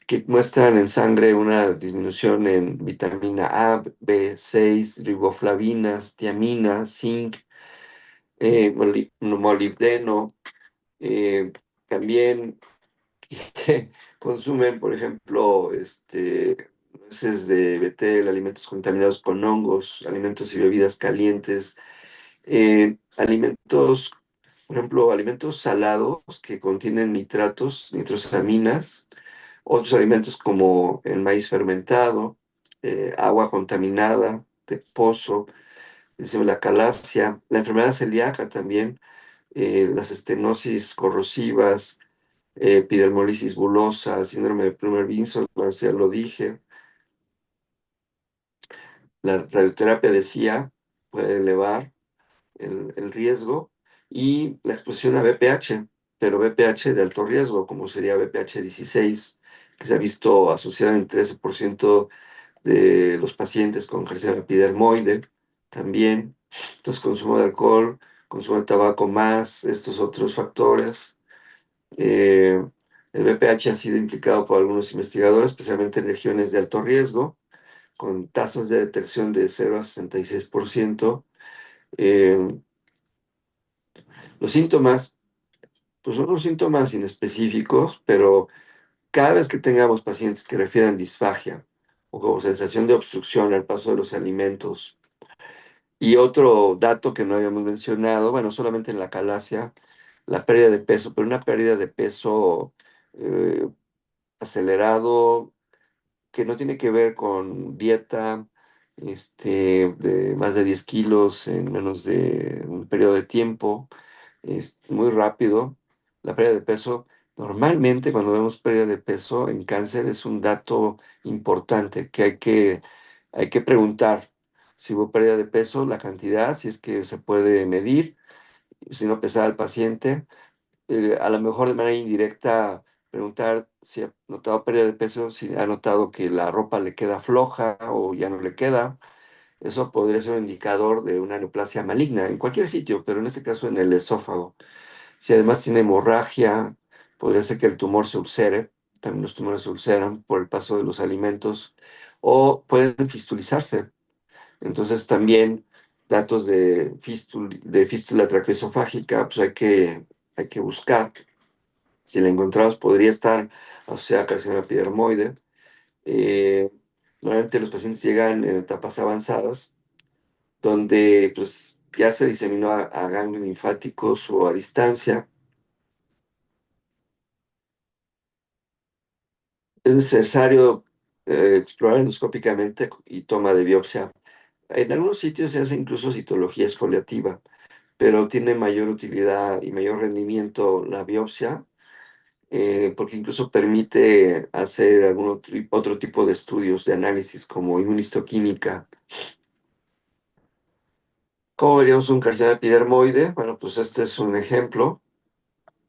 que muestran en sangre una disminución en vitamina A, B6, riboflavinas, tiamina, zinc, molibdeno, eh, también que consumen, por ejemplo, nueces de betel, alimentos contaminados con hongos, alimentos y bebidas calientes, alimentos, por ejemplo, alimentos salados que contienen nitratos, nitrosaminas, otros alimentos como el maíz fermentado, agua contaminada de pozo, decimos la calasia, la enfermedad celíaca también, las estenosis corrosivas, epidermolisis bulosa, síndrome de Plummer-Vinson, ya lo dije. La radioterapia decía puede elevar el riesgo y la exposición a BPH, pero BPH de alto riesgo, como sería BPH 16, que se ha visto asociado en 13% de los pacientes con carcinoma epidermoide también. Entonces, consumo de alcohol, consumo de tabaco más estos otros factores. Eh, el BPH ha sido implicado por algunos investigadores, especialmente en regiones de alto riesgo, con tasas de detección de 0 a 66%. Eh, los síntomas, pues son unos síntomas inespecíficos, pero cada vez que tengamos pacientes que refieran disfagia o como sensación de obstrucción al paso de los alimentos, y otro dato que no habíamos mencionado, bueno, solamente en la calasia, la pérdida de peso, pero una pérdida de peso eh, acelerado, que no tiene que ver con dieta, de más de 10 kilos en menos de un periodo de tiempo, es muy rápido. La pérdida de peso, normalmente cuando vemos pérdida de peso en cáncer es un dato importante que hay que preguntar si hubo pérdida de peso, la cantidad, si es que se puede medir, si no pesar al paciente, a lo mejor de manera indirecta preguntar si ha notado pérdida de peso, si ha notado que la ropa le queda floja o ya no le queda. Eso podría ser un indicador de una neoplasia maligna en cualquier sitio, pero en este caso en el esófago. Si además tiene hemorragia, podría ser que el tumor se ulcere. También los tumores se ulceran por el paso de los alimentos o pueden fistulizarse. Entonces también datos de fístula traqueosofágica, pues hay que buscar. Si la encontramos, podría estar asociada a carcinoma epidermoide. Eh, Normalmente los pacientes llegan en etapas avanzadas, donde pues, ya se diseminó a ganglios linfáticos o a distancia. Es necesario explorar endoscópicamente y toma de biopsia. En algunos sitios se hace incluso citología exfoliativa, pero tiene mayor utilidad y mayor rendimiento la biopsia porque incluso permite hacer algún otro tipo de estudios de análisis como inmunistoquímica. ¿Cómo veríamos un carcinoma epidermoide? Bueno, pues este es un ejemplo.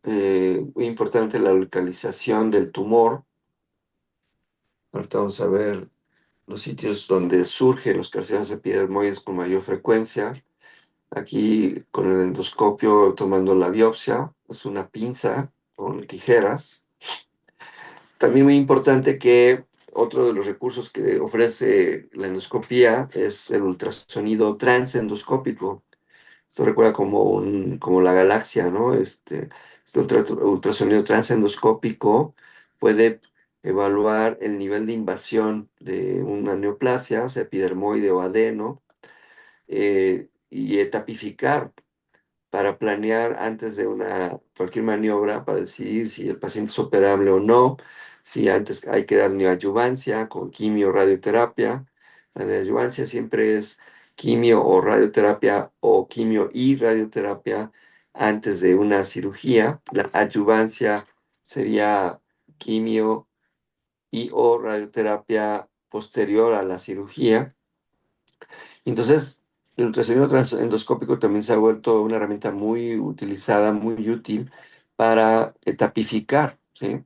Muy importante la localización del tumor. Ahorita vamos a ver los sitios donde surgen los carcinomas epidermoides con mayor frecuencia. Aquí con el endoscopio tomando la biopsia, es una pinza con tijeras. También muy importante que otro de los recursos que ofrece la endoscopía es el ultrasonido transendoscópico. Esto recuerda como la galaxia, ¿no? Este ultrasonido transendoscópico puede evaluar el nivel de invasión de una neoplasia, sea epidermoide o adeno, y etapificar para planear antes de cualquier maniobra para decidir si el paciente es operable o no, si antes hay que dar neoadyuvancia con quimio radioterapia. La neoadyuvancia siempre es quimio o radioterapia o quimio y radioterapia antes de una cirugía. La adyuvancia sería quimio y o radioterapia posterior a la cirugía. Entonces, el ultrasonido endoscópico también se ha vuelto una herramienta muy utilizada, muy útil para tapificar, ¿sí?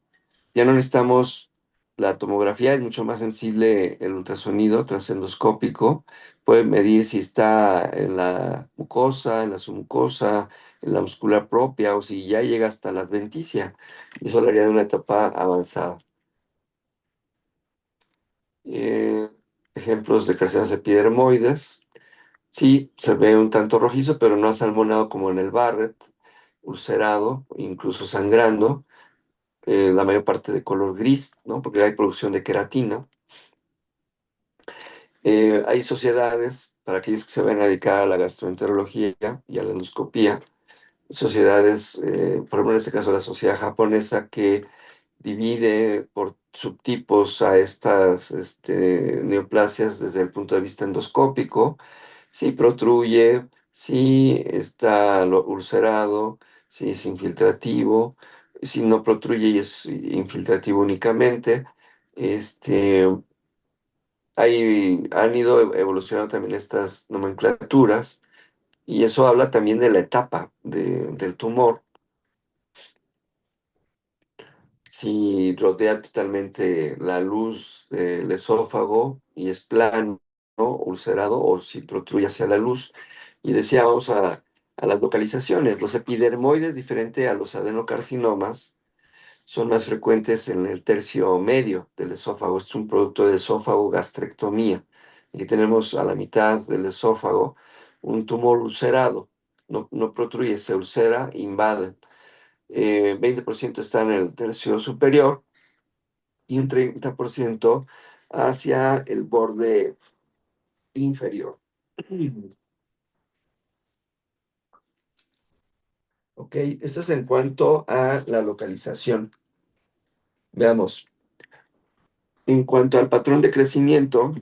Ya no necesitamos la tomografía, es mucho más sensible el ultrasonido transendoscópico. Puede medir si está en la mucosa, en la submucosa, en la muscular propia o si ya llega hasta la adventicia. Y eso lo haría de una etapa avanzada. Eh, Ejemplos de carcinomas epidermoides. Sí, se ve un tanto rojizo, pero no asalmonado como en el Barrett, ulcerado, incluso sangrando. La mayor parte de color gris, ¿no? Porque hay producción de queratina. Hay sociedades, para aquellos que se ven a dedicar a la gastroenterología y a la endoscopía, sociedades, por ejemplo, en este caso la sociedad japonesa, que divide por subtipos a estas neoplasias desde el punto de vista endoscópico, si protruye, si está ulcerado, si es infiltrativo, si no protruye y es infiltrativo únicamente. Este, Han ido evolucionando también estas nomenclaturas y eso habla también de la etapa del tumor. Si rodea totalmente la luz del esófago y es plano, ¿no? Ulcerado, o si protruye hacia la luz. Y decíamos a las localizaciones. Los epidermoides, diferente a los adenocarcinomas, son más frecuentes en el tercio medio del esófago. Es un producto de esófago-gastrectomía. Aquí tenemos a la mitad del esófago un tumor ulcerado. No, no protruye, se ulcera, invade. 20% está en el tercio superior y un 30% hacia el borde inferior. Ok, esto es en cuanto a la localización. Veamos. En cuanto al patrón de crecimiento,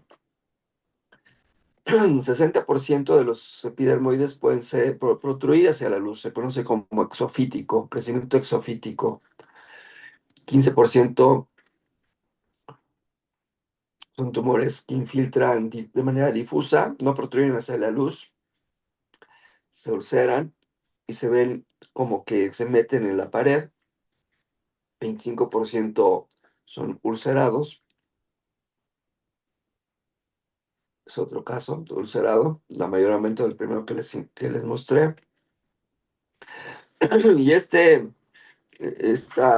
60% de los epidermoides pueden ser protruir hacia la luz, se conoce como exofítico, crecimiento exofítico. 15% son tumores que infiltran de manera difusa, no protruyen hacia la luz, se ulceran y se ven como que se meten en la pared. 25% son ulcerados, es otro caso, ulcerado, la mayor aumento del primero que les mostré. Y esta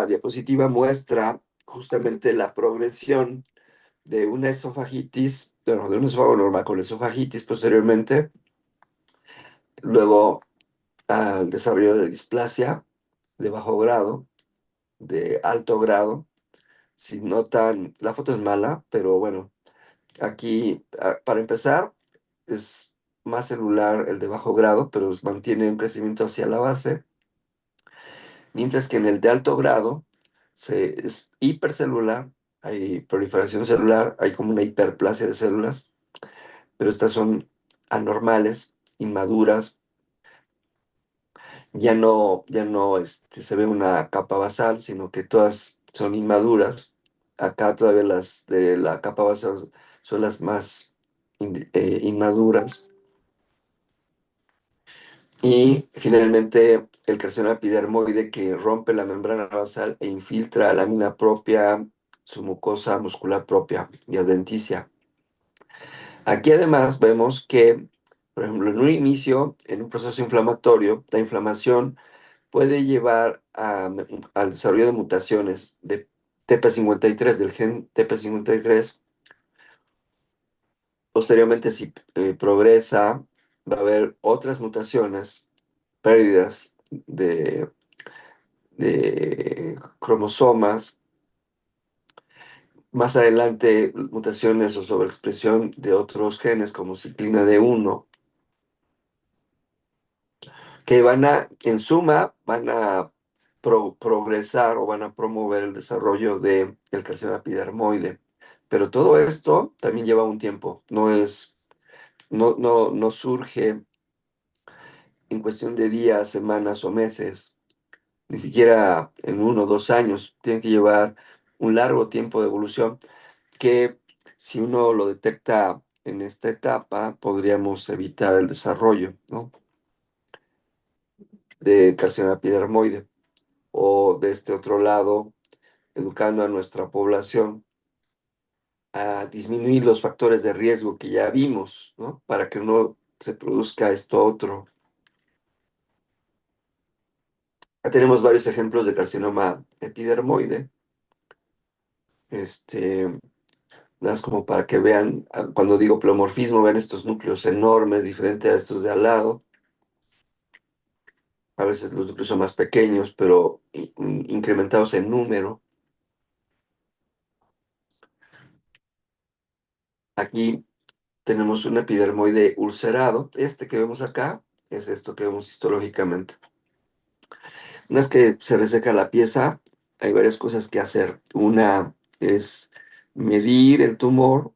diapositiva muestra justamente la progresión de una esofagitis, bueno, de un esófago normal con esofagitis posteriormente, luego al desarrollo de displasia de bajo grado, de alto grado. Si notan, la foto es mala, pero bueno, aquí para empezar es más celular el de bajo grado, pero mantiene un crecimiento hacia la base, mientras que en el de alto grado es hipercelular, hay proliferación celular, hay como una hiperplasia de células, pero estas son anormales, inmaduras, ya no se ve una capa basal, sino que todas son inmaduras. Acá todavía las de la capa basal son las más inmaduras. Y finalmente el carcinoma epidermoide que rompe la membrana basal e infiltra lámina propia, su mucosa muscular propia y adventicia. Aquí además vemos que, por ejemplo, en un inicio, en un proceso inflamatorio, la inflamación puede llevar al desarrollo de mutaciones de TP53, del gen TP53. Posteriormente, si progresa, va a haber otras mutaciones, pérdidas de cromosomas, más adelante mutaciones o sobreexpresión de otros genes como ciclina D1, que en suma, van a progresar o van a promover el desarrollo del carcinoma epidermoide. Pero todo esto también lleva un tiempo, no es no surge en cuestión de días, semanas o meses, ni siquiera en 1 o 2 años. Tiene que llevar un largo tiempo de evolución que, si uno lo detecta en esta etapa, podríamos evitar el desarrollo, ¿no?, de carcinoma epidermoide, o de este otro lado, educando a nuestra población a disminuir los factores de riesgo que ya vimos, ¿no?, para que no se produzca esto otro. Ya tenemos varios ejemplos de carcinoma epidermoide, nada más como para que vean, cuando digo pleomorfismo, vean estos núcleos enormes, diferentes a estos de al lado. A veces los núcleos son más pequeños, pero incrementados en número. Aquí tenemos un epidermoide ulcerado. Este que vemos acá es esto que vemos histológicamente. Una vez que se reseca la pieza, hay varias cosas que hacer. Una es medir el tumor,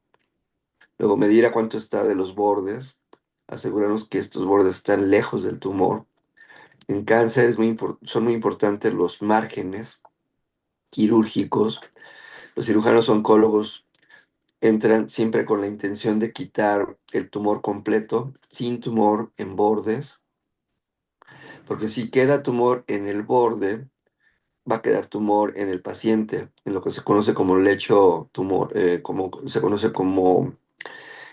luego medir a cuánto está de los bordes, asegurarnos que estos bordes están lejos del tumor. En cáncer son muy importantes los márgenes quirúrgicos. Los cirujanos oncólogos entran siempre con la intención de quitar el tumor completo, sin tumor en bordes, porque si queda tumor en el borde, va a quedar tumor en el paciente, en lo que se conoce como lecho tumor, como se conoce como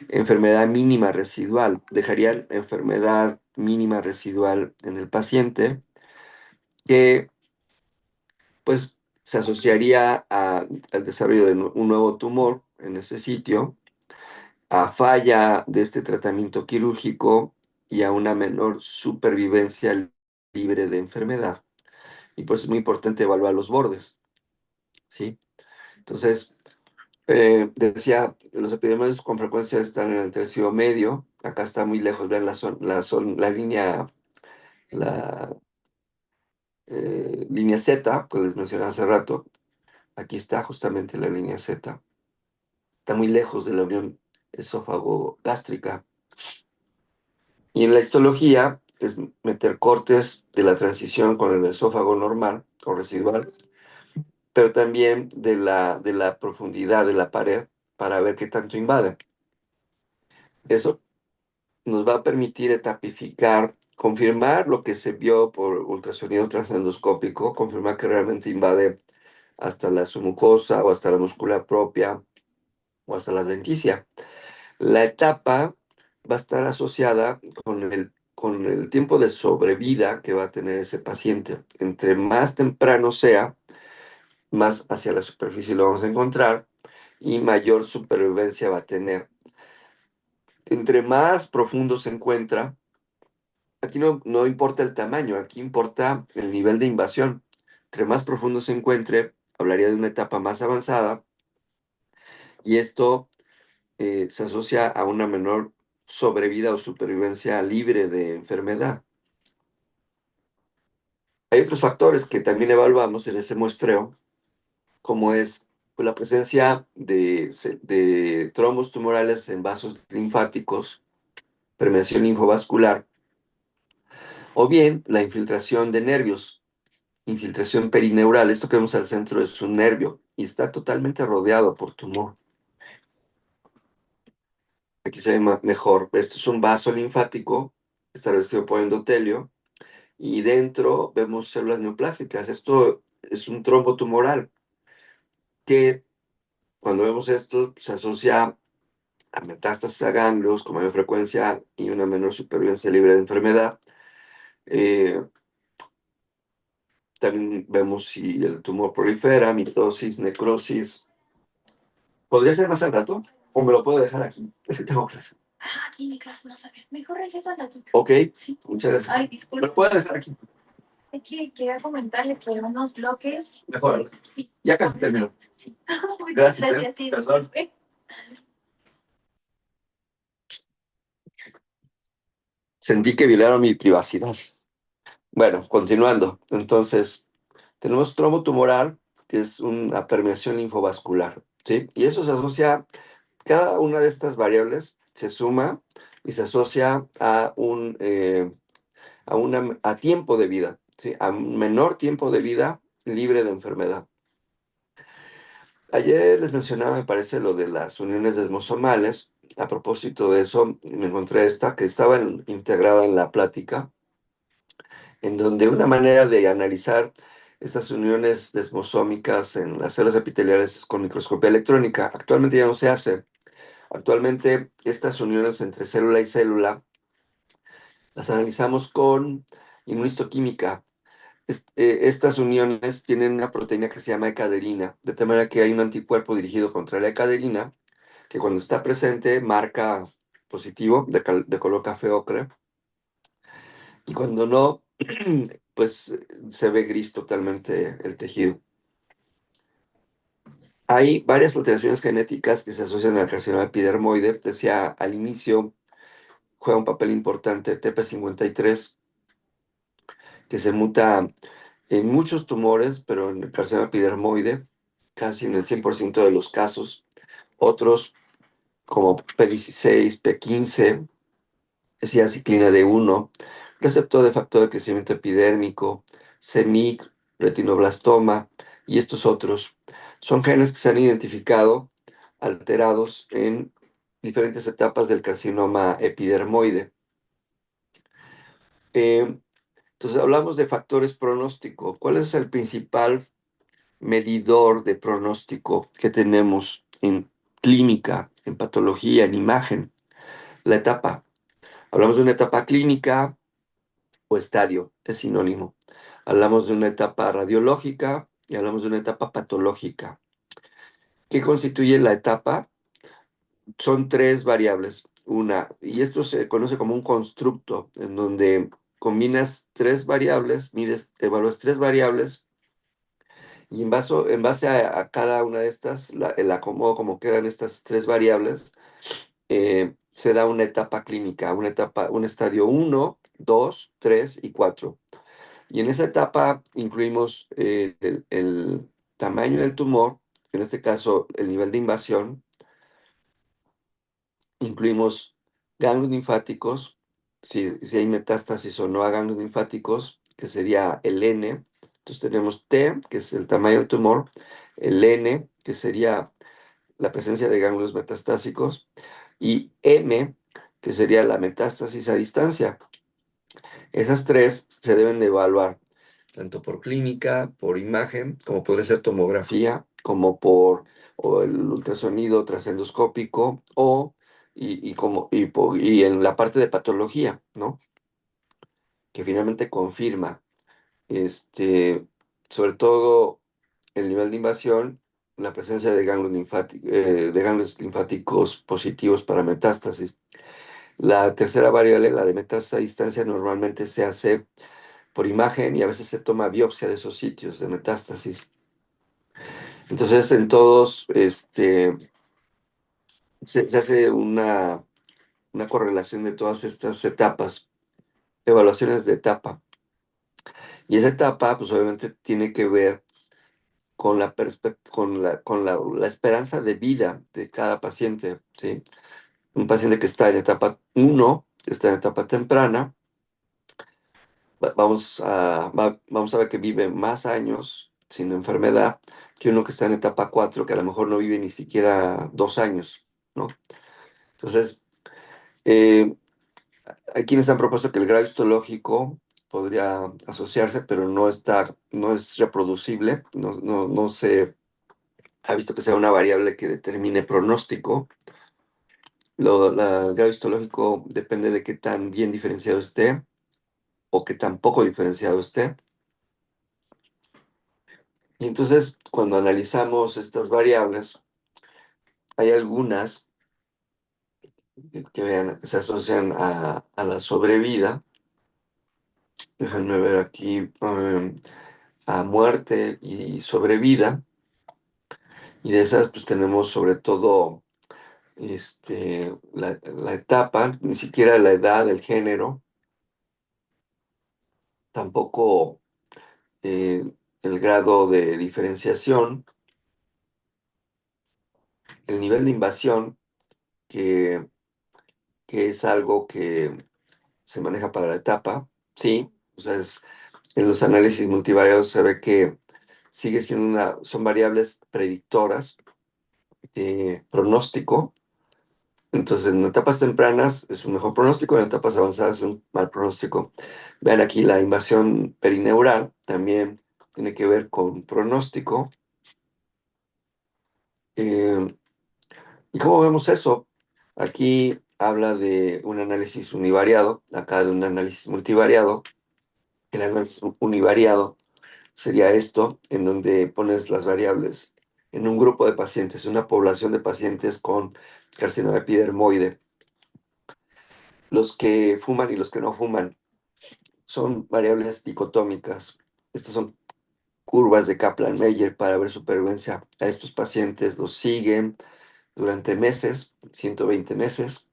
enfermedad mínima residual. Dejarían enfermedad mínima residual en el paciente, que pues se asociaría al desarrollo de un nuevo tumor en ese sitio, a falla de este tratamiento quirúrgico y a una menor supervivencia libre de enfermedad. Y pues es muy importante evaluar los bordes, ¿sí? Entonces, decía, los epidemiólogos con frecuencia están en el tercio medio. Acá está muy lejos, vean la línea, la línea Z, que les mencioné hace rato. Aquí está justamente la línea Z. Está muy lejos de la unión esófago-gástrica. Y en la histología es meter cortes de la transición con el esófago normal o residual, pero también de la profundidad de la pared para ver qué tanto invade. Eso nos va a permitir etapificar, confirmar lo que se vio por ultrasonido transendoscópico, confirmar que realmente invade hasta la submucosa o hasta la musculatura propia o hasta la denticia. La etapa va a estar asociada con el tiempo de sobrevida que va a tener ese paciente. Entre más temprano sea, más hacia la superficie lo vamos a encontrar y mayor supervivencia va a tener. Entre más profundo se encuentra, aquí no importa el tamaño, aquí importa el nivel de invasión. Entre más profundo se encuentre, hablaría de una etapa más avanzada, y esto se asocia a una menor sobrevida o supervivencia libre de enfermedad. Hay otros factores que también evaluamos en ese muestreo, como es, pues, la presencia de trombos tumorales en vasos linfáticos, permeación linfovascular, o bien la infiltración de nervios, infiltración perineural. Esto que vemos al centro es un nervio y está totalmente rodeado por tumor. Aquí se ve mejor. Esto es un vaso linfático establecido por endotelio, y dentro vemos células neoplásicas. Esto es un trombo tumoral que, cuando vemos esto, se asocia a metástasis a ganglios con mayor frecuencia y una menor supervivencia libre de enfermedad. Eh, También vemos si el tumor prolifera, mitosis, necrosis. ¿Podría ser más al rato? ¿O me lo puedo dejar aquí? Es que tengo clase. Aquí mi clase no sabía. Mejor regreso al ratito. Ok, Sí. muchas gracias. Ay, ¿Me disculpe. lo puedo dejar aquí? Es que quería comentarle que unos bloques. Mejor. Sí. Ya casi termino. Sí. Muchas Gracias, gracias. Sí, perdón. disculpe. Sentí que violaron mi privacidad. Bueno, continuando. Entonces, tenemos trombo tumoral, que es una permeación linfovascular, ¿sí? Y eso se asocia, cada una de estas variables se suma y se asocia a a tiempo de vida, ¿sí? A un menor tiempo de vida libre de enfermedad. Ayer les mencionaba, me parece, lo de las uniones desmosomales. A propósito de eso, me encontré esta que estaba integrada en la plática, en donde una manera de analizar estas uniones desmosómicas en las células epiteliales es con microscopía electrónica. Actualmente ya no se hace. Actualmente estas uniones entre célula y célula las analizamos con inmunistoquímica. Estas uniones tienen una proteína que se llama ecaderina, de tal manera que hay un anticuerpo dirigido contra la ecaderina que cuando está presente marca positivo de color café ocre, y cuando no, pues se ve gris totalmente el tejido. Hay varias alteraciones genéticas que se asocian al carcinoma epidermoide. Decía al inicio, juega un papel importante TP53, que se muta en muchos tumores, pero en el carcinoma epidermoide, casi en el 100% de los casos. Otros, como P16, P15, decía ciclina D1, receptor de factor de crecimiento epidérmico, CEMIC, retinoblastoma y estos otros. Son genes que se han identificado alterados en diferentes etapas del carcinoma epidermoide. Entonces hablamos de factores pronóstico. ¿Cuál es el principal medidor de pronóstico que tenemos en clínica, en patología, en imagen? La etapa. Hablamos de una etapa clínica o estadio, es sinónimo. Hablamos de una etapa radiológica y hablamos de una etapa patológica. ¿Qué constituye la etapa? Son tres variables. Y esto se conoce como un constructo, en donde combinas tres variables, evalúas tres variables, y en base a cada una de estas, el acomodo como quedan estas tres variables, se da una etapa clínica, un estadio 1, 2, 3 y 4. Y en esa etapa incluimos el tamaño del tumor, en este caso el nivel de invasión, incluimos ganglios linfáticos, si hay metástasis o no a ganglios linfáticos, que sería el N. Entonces tenemos T, que es el tamaño del tumor, el N, que sería la presencia de ganglios metastásicos, y M, que sería la metástasis a distancia. Esas tres se deben de evaluar, tanto por clínica, por imagen, como puede ser tomografía, como o el ultrasonido trasendoscópico, y en la parte de patología, ¿no? Que finalmente confirma, sobre todo el nivel de invasión, la presencia de ganglios linfáticos positivos para metástasis. La tercera variable, la de metástasis a distancia, normalmente se hace por imagen y a veces se toma biopsia de esos sitios de metástasis. Entonces, en todos, se hace una correlación de todas estas etapas, evaluaciones de etapa. Y esa etapa, pues obviamente tiene que ver con la esperanza de vida de cada paciente, ¿sí? Un paciente que está en etapa 1, está en etapa temprana, vamos a ver que vive más años sin enfermedad que uno que está en etapa 4, que a lo mejor no vive ni siquiera 2 años, ¿no? Entonces, eh, hay quienes han propuesto que el grado histológico podría asociarse, pero no es reproducible, no se ha visto que sea una variable que determine pronóstico. El grado histológico depende de qué tan bien diferenciado esté o qué tan poco diferenciado esté. Y entonces, cuando analizamos estas variables, hay algunas que se asocian a la sobrevida. Déjenme ver aquí, a muerte y sobrevida. Y de esas, pues tenemos sobre todo la etapa, ni siquiera la edad, el género, tampoco el grado de diferenciación, el nivel de invasión, que que es algo que se maneja para la etapa, sí, o sea, en los análisis multivariados se ve que sigue siendo son variables predictoras de pronóstico. Entonces, en etapas tempranas es un mejor pronóstico, en etapas avanzadas es un mal pronóstico. Vean aquí la invasión perineural, también tiene que ver con pronóstico. Eh, ¿Y cómo vemos eso? Aquí habla de un análisis univariado, acá de un análisis multivariado. El análisis univariado sería esto, en donde pones las variables en un grupo de pacientes, una población de pacientes con carcinoma epidermoide. Los que fuman y los que no fuman son variables dicotómicas. Estas son curvas de Kaplan-Meier para ver supervivencia a estos pacientes. Los siguen durante meses, 120 meses,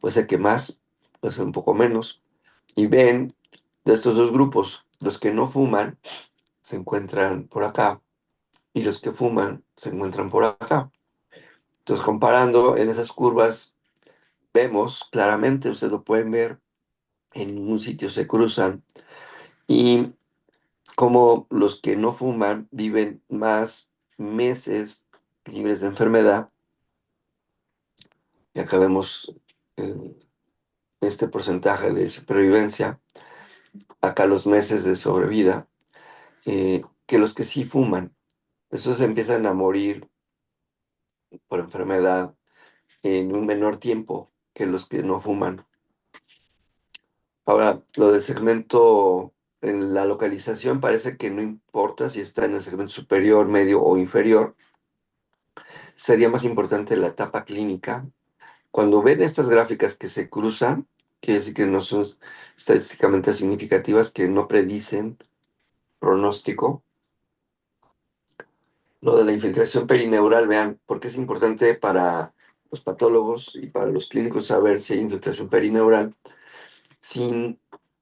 puede ser que más, puede ser un poco menos, y ven de estos dos grupos, los que no fuman se encuentran por acá y los que fuman se encuentran por acá. Entonces, comparando en esas curvas, vemos claramente, ustedes lo pueden ver, en ningún sitio se cruzan, y como los que no fuman viven más meses libres de enfermedad, y acá vemos este porcentaje de supervivencia, acá los meses de sobrevida, que los que sí fuman. Esos empiezan a morir por enfermedad en un menor tiempo que los que no fuman. Ahora, lo del segmento en la localización parece que no importa si está en el segmento superior, medio o inferior. Sería más importante la etapa clínica. Cuando ven estas gráficas que se cruzan, quiere decir que no son estadísticamente significativas, que no predicen pronóstico. Lo de la infiltración perineural, vean, porque es importante para los patólogos y para los clínicos saber si hay infiltración perineural. Si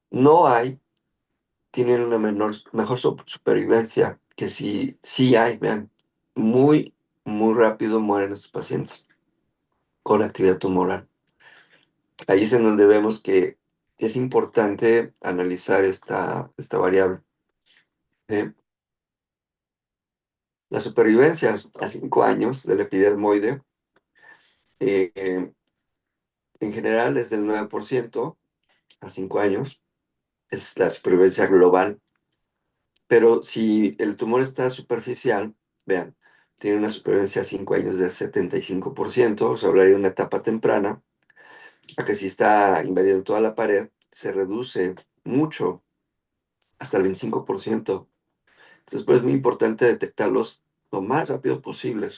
no hay, tienen una mejor supervivencia que si sí hay, vean, muy, muy rápido mueren estos pacientes con actividad tumoral. Ahí es en donde vemos que es importante analizar esta variable. ¿Sí? La supervivencia a 5 años del epidermoide eh, en general es del 9% a 5 años, es la supervivencia global, pero si el tumor está superficial, vean, tiene una supervivencia a 5 años del 75%, o sea, hablaría de una etapa temprana, a que si está invadiendo toda la pared, se reduce mucho, hasta el 25%. Entonces, pues es muy importante detectarlos lo más rápido posible.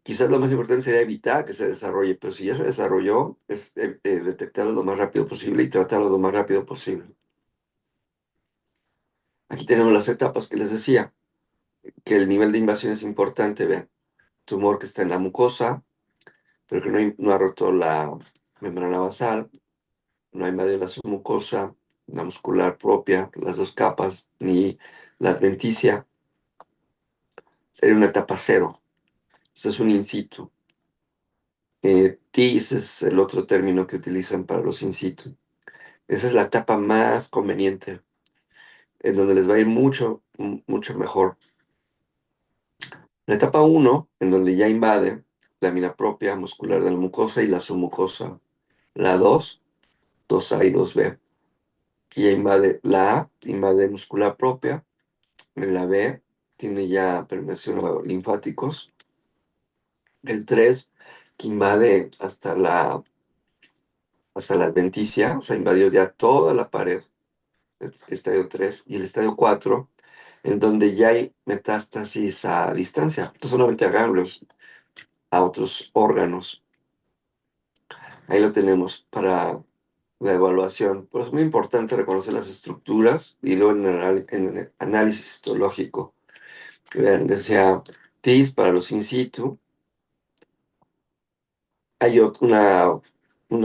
Quizás lo más importante sería evitar que se desarrolle, pero si ya se desarrolló, es detectarlo lo más rápido posible y tratarlo lo más rápido posible. Aquí tenemos las etapas que les decía, que el nivel de invasión es importante, vean, tumor que está en la mucosa, pero que no ha roto la membrana basal, no ha invadido la submucosa, la muscular propia, las dos capas, ni la adventicia, sería una etapa cero. Eso es un in situ. TIS es el otro término que utilizan para los in situ. Esa es la etapa más conveniente, en donde les va a ir mucho, mucho mejor. La etapa 1, en donde ya invade la mina propia muscular de la mucosa y la submucosa. La 2, 2A y 2B, que ya invade la A, invade muscular propia. En la B, tiene ya permeación a linfáticos. El 3, que invade hasta la adventicia, o sea, invadió ya toda la pared, el estadio 3, y el estadio 4, en donde ya hay metástasis a distancia, no solamente a ganglios, a otros órganos. Ahí lo tenemos para la evaluación. Pues es muy importante reconocer las estructuras y luego en el análisis histológico. Vean, decía TIS para los in situ. Hay una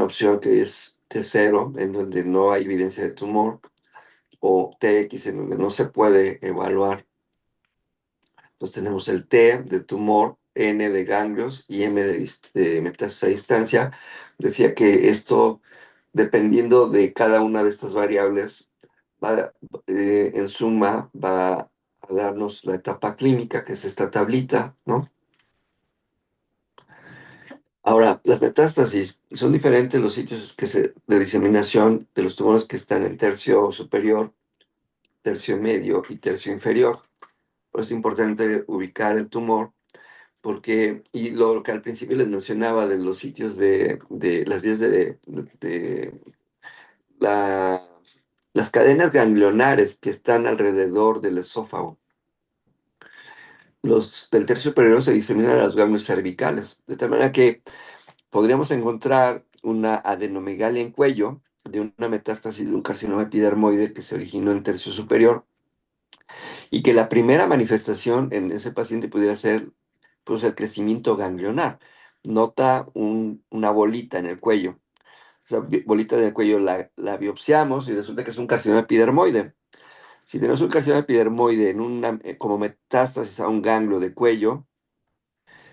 opción que es T0, en donde no hay evidencia de tumor, o TX, en donde no se puede evaluar. Entonces tenemos el T de tumor, N de ganglios y M de metástasis a distancia. Decía que esto, dependiendo de cada una de estas variables, va, en suma va a darnos la etapa clínica, que es esta tablita, ¿no? Ahora, las metástasis son diferentes los sitios de diseminación de los tumores que están en tercio superior, tercio medio y tercio inferior. Por eso es importante ubicar el tumor, porque, y lo que al principio les mencionaba de los sitios de las vías de la, las cadenas ganglionares que están alrededor del esófago. Los del tercio superior se diseminan a los ganglios cervicales, de tal manera que podríamos encontrar una adenomegalia en cuello de una metástasis de un carcinoma epidermoide que se originó en tercio superior y que la primera manifestación en ese paciente pudiera ser pues, el crecimiento ganglionar. Nota una bolita en el cuello. Esa bolita en el cuello la biopsiamos y resulta que es un carcinoma epidermoide. Si tenemos un carcinoma epidermoide como metástasis a un ganglio de cuello,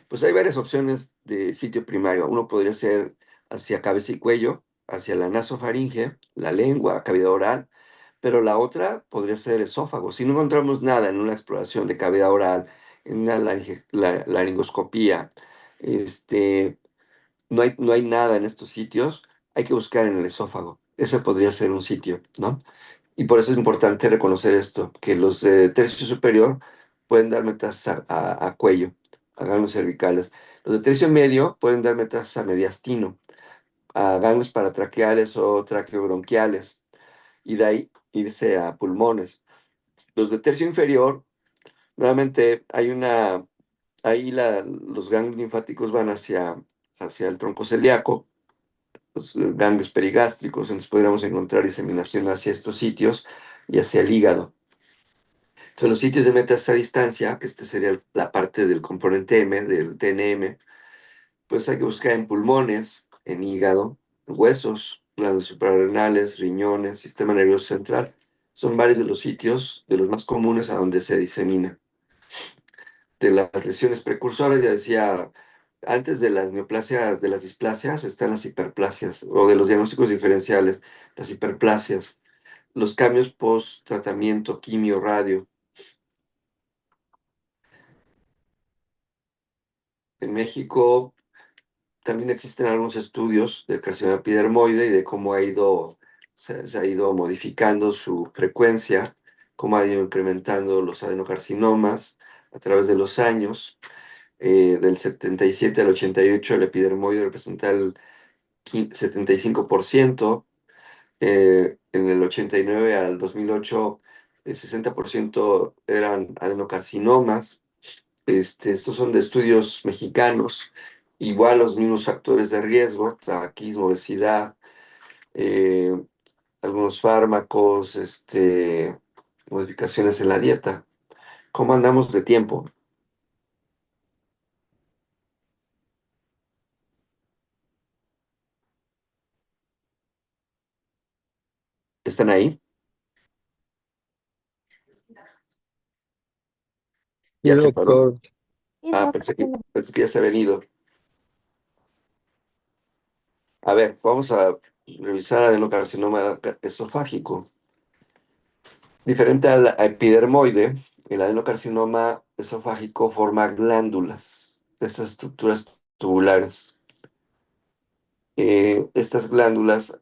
pues hay varias opciones de sitio primario. Uno podría ser hacia cabeza y cuello, hacia la nasofaringe, la lengua, cavidad oral, pero la otra podría ser esófago. Si no encontramos nada en una exploración de cavidad oral, en una laringoscopía, este, no hay nada en estos sitios, hay que buscar en el esófago. Ese podría ser un sitio, ¿no? Y por eso es importante reconocer esto, que los de tercio superior pueden dar metástasis a cuello, a ganglios cervicales. Los de tercio medio pueden dar metástasis a mediastino, a ganglios paratraqueales o traqueobronquiales, y de ahí irse a pulmones. Los de tercio inferior, nuevamente ahí los ganglios linfáticos van hacia el tronco celíaco, los ganglios perigástricos, entonces podríamos encontrar diseminación hacia estos sitios y hacia el hígado. Entonces, los sitios de metástasis a distancia, que este sería la parte del componente M, del TNM, pues hay que buscar en pulmones, en hígado, huesos, glándulas suprarrenales, riñones, sistema nervioso central. Son varios de los sitios, de los más comunes a donde se disemina. De las lesiones precursoras, ya decía, antes de las neoplasias, de las displasias, están las hiperplasias, o de los diagnósticos diferenciales, las hiperplasias, los cambios post-tratamiento, quimio, radio. En México también existen algunos estudios del carcinoma epidermoide y de cómo se ha ido modificando su frecuencia, cómo ha ido incrementando los adenocarcinomas a través de los años. Del 77 al 88 el epidermoide representa el 75%, en el 89 al 2008 el 60% eran adenocarcinomas. Estos son de estudios mexicanos, igual los mismos factores de riesgo, tabaquismo, obesidad, eh, algunos fármacos, modificaciones en la dieta. ¿Cómo andamos de tiempo? ¿Están ahí? Sí, ¿Ya se fueron? doctor. Ah, pensé que ya se habían ido. A ver, vamos a revisar adenocarcinoma esofágico. Diferente al epidermoide, el adenocarcinoma esofágico forma glándulas de estas estructuras tubulares. Estas glándulas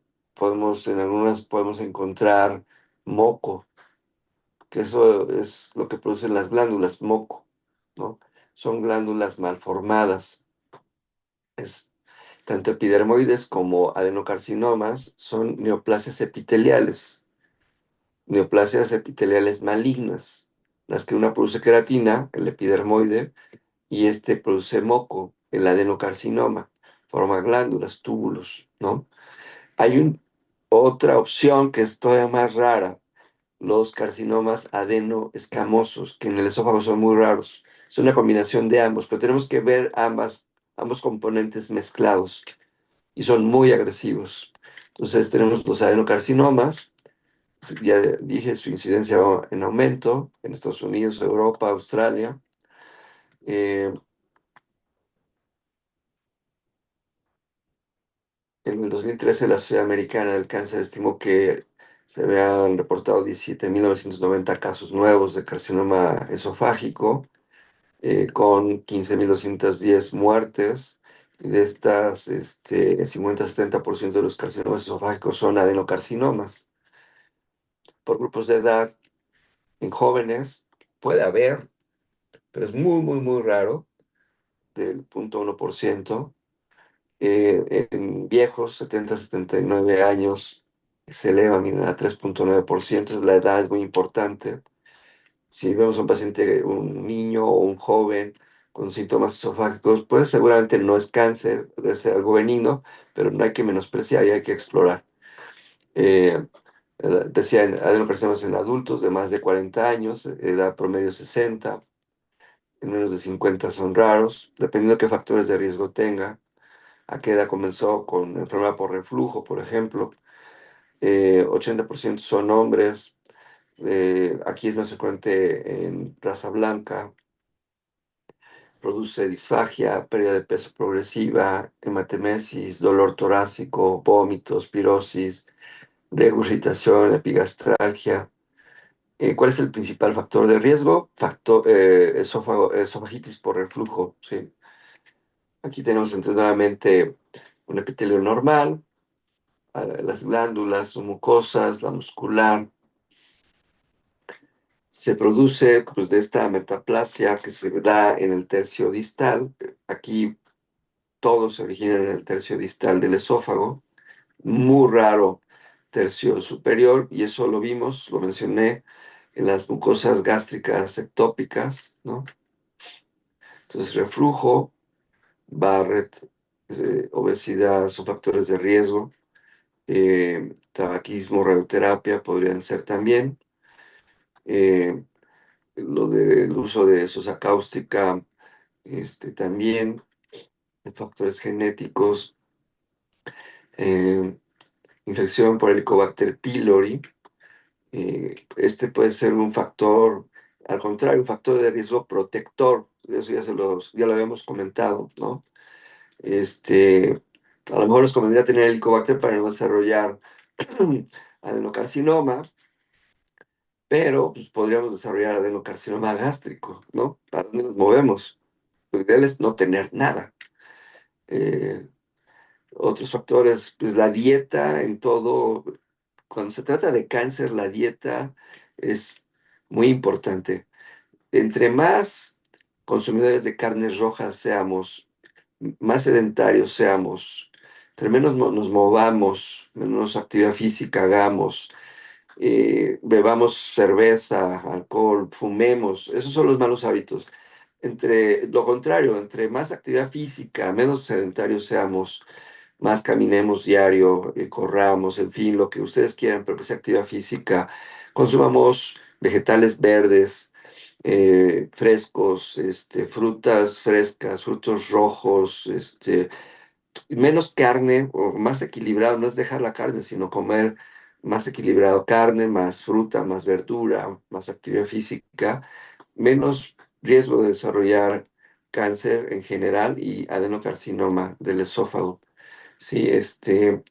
en algunas podemos encontrar moco, que eso es lo que producen las glándulas, moco, ¿no? Son glándulas malformadas. Es, tanto epidermoides como adenocarcinomas son neoplasias epiteliales malignas, las que una produce queratina, el epidermoide, y este produce moco, el adenocarcinoma, forma glándulas, túbulos, ¿no? Hay otra opción que es todavía más rara, los carcinomas adenoescamosos, que en el esófago son muy raros. Es una combinación de ambos, pero tenemos que ver ambos componentes mezclados y son muy agresivos. Entonces tenemos los adenocarcinomas, ya dije, su incidencia va en aumento en Estados Unidos, Europa, Australia. Eh, En el 2013 la Sociedad Americana del Cáncer estimó que se habían reportado 17.990 casos nuevos de carcinoma esofágico, con 15.210 muertes. Y de estas, 50-70% de los carcinomas esofágicos son adenocarcinomas. Por grupos de edad, en jóvenes puede haber, pero es muy, muy, muy raro, del 0.1%. En viejos, 70-79 años, se eleva a 3.9%. La edad es muy importante. Si vemos a un paciente, un niño o un joven con síntomas esofágicos, pues seguramente no es cáncer, debe ser algo benigno, pero no hay que menospreciar y hay que explorar. Eh, Decía, adenocarcinomas en adultos de más de 40 años, edad promedio 60, en menos de 50 son raros, dependiendo de qué factores de riesgo tenga. A qué edad comenzó con enfermedad por reflujo, por ejemplo. 80% son hombres. Aquí es más frecuente en raza blanca. Produce disfagia, pérdida de peso progresiva, hematemesis, dolor torácico, vómitos, pirosis, regurgitación, epigastralgia. ¿Cuál es el principal factor de riesgo? Esofagitis por reflujo, ¿sí? Aquí tenemos entonces nuevamente un epitelio normal, las glándulas, mucosas, la muscular. Se produce pues, de esta metaplasia que se da en el tercio distal. Aquí todo se origina en el tercio distal del esófago. Muy raro tercio superior, y eso lo vimos, lo mencioné, en las mucosas gástricas ectópicas, ¿no? Entonces, reflujo, Barrett, obesidad son factores de riesgo. Tabaquismo, radioterapia podrían ser también. Eh, lo del uso de sosa cáustica, también, factores genéticos, eh, infección por Helicobacter pylori. Este puede ser un factor, al contrario, un factor de riesgo protector. Eso ya lo habíamos comentado, ¿no? A lo mejor nos convendría tener Helicobacter para no desarrollar adenocarcinoma, pero pues, podríamos desarrollar adenocarcinoma gástrico, ¿no? ¿Para dónde nos movemos? Lo ideal es no tener nada. Eh, Otros factores, pues la dieta en todo, cuando se trata de cáncer, la dieta es muy importante. Entre más consumidores de carnes rojas seamos, más sedentarios seamos, entre menos nos movamos, menos actividad física hagamos, bebamos cerveza, alcohol, fumemos, esos son los malos hábitos. Entre lo contrario, entre más actividad física, menos sedentarios seamos, más caminemos diario, corramos, en fin, lo que ustedes quieran, pero que sea actividad física, consumamos vegetales verdes, frescos, frutas frescas, frutos rojos, menos carne o más equilibrado, no es dejar la carne, sino comer más equilibrado, carne, más fruta, más verdura, más actividad física, menos riesgo de desarrollar cáncer en general y adenocarcinoma del esófago. Sí, el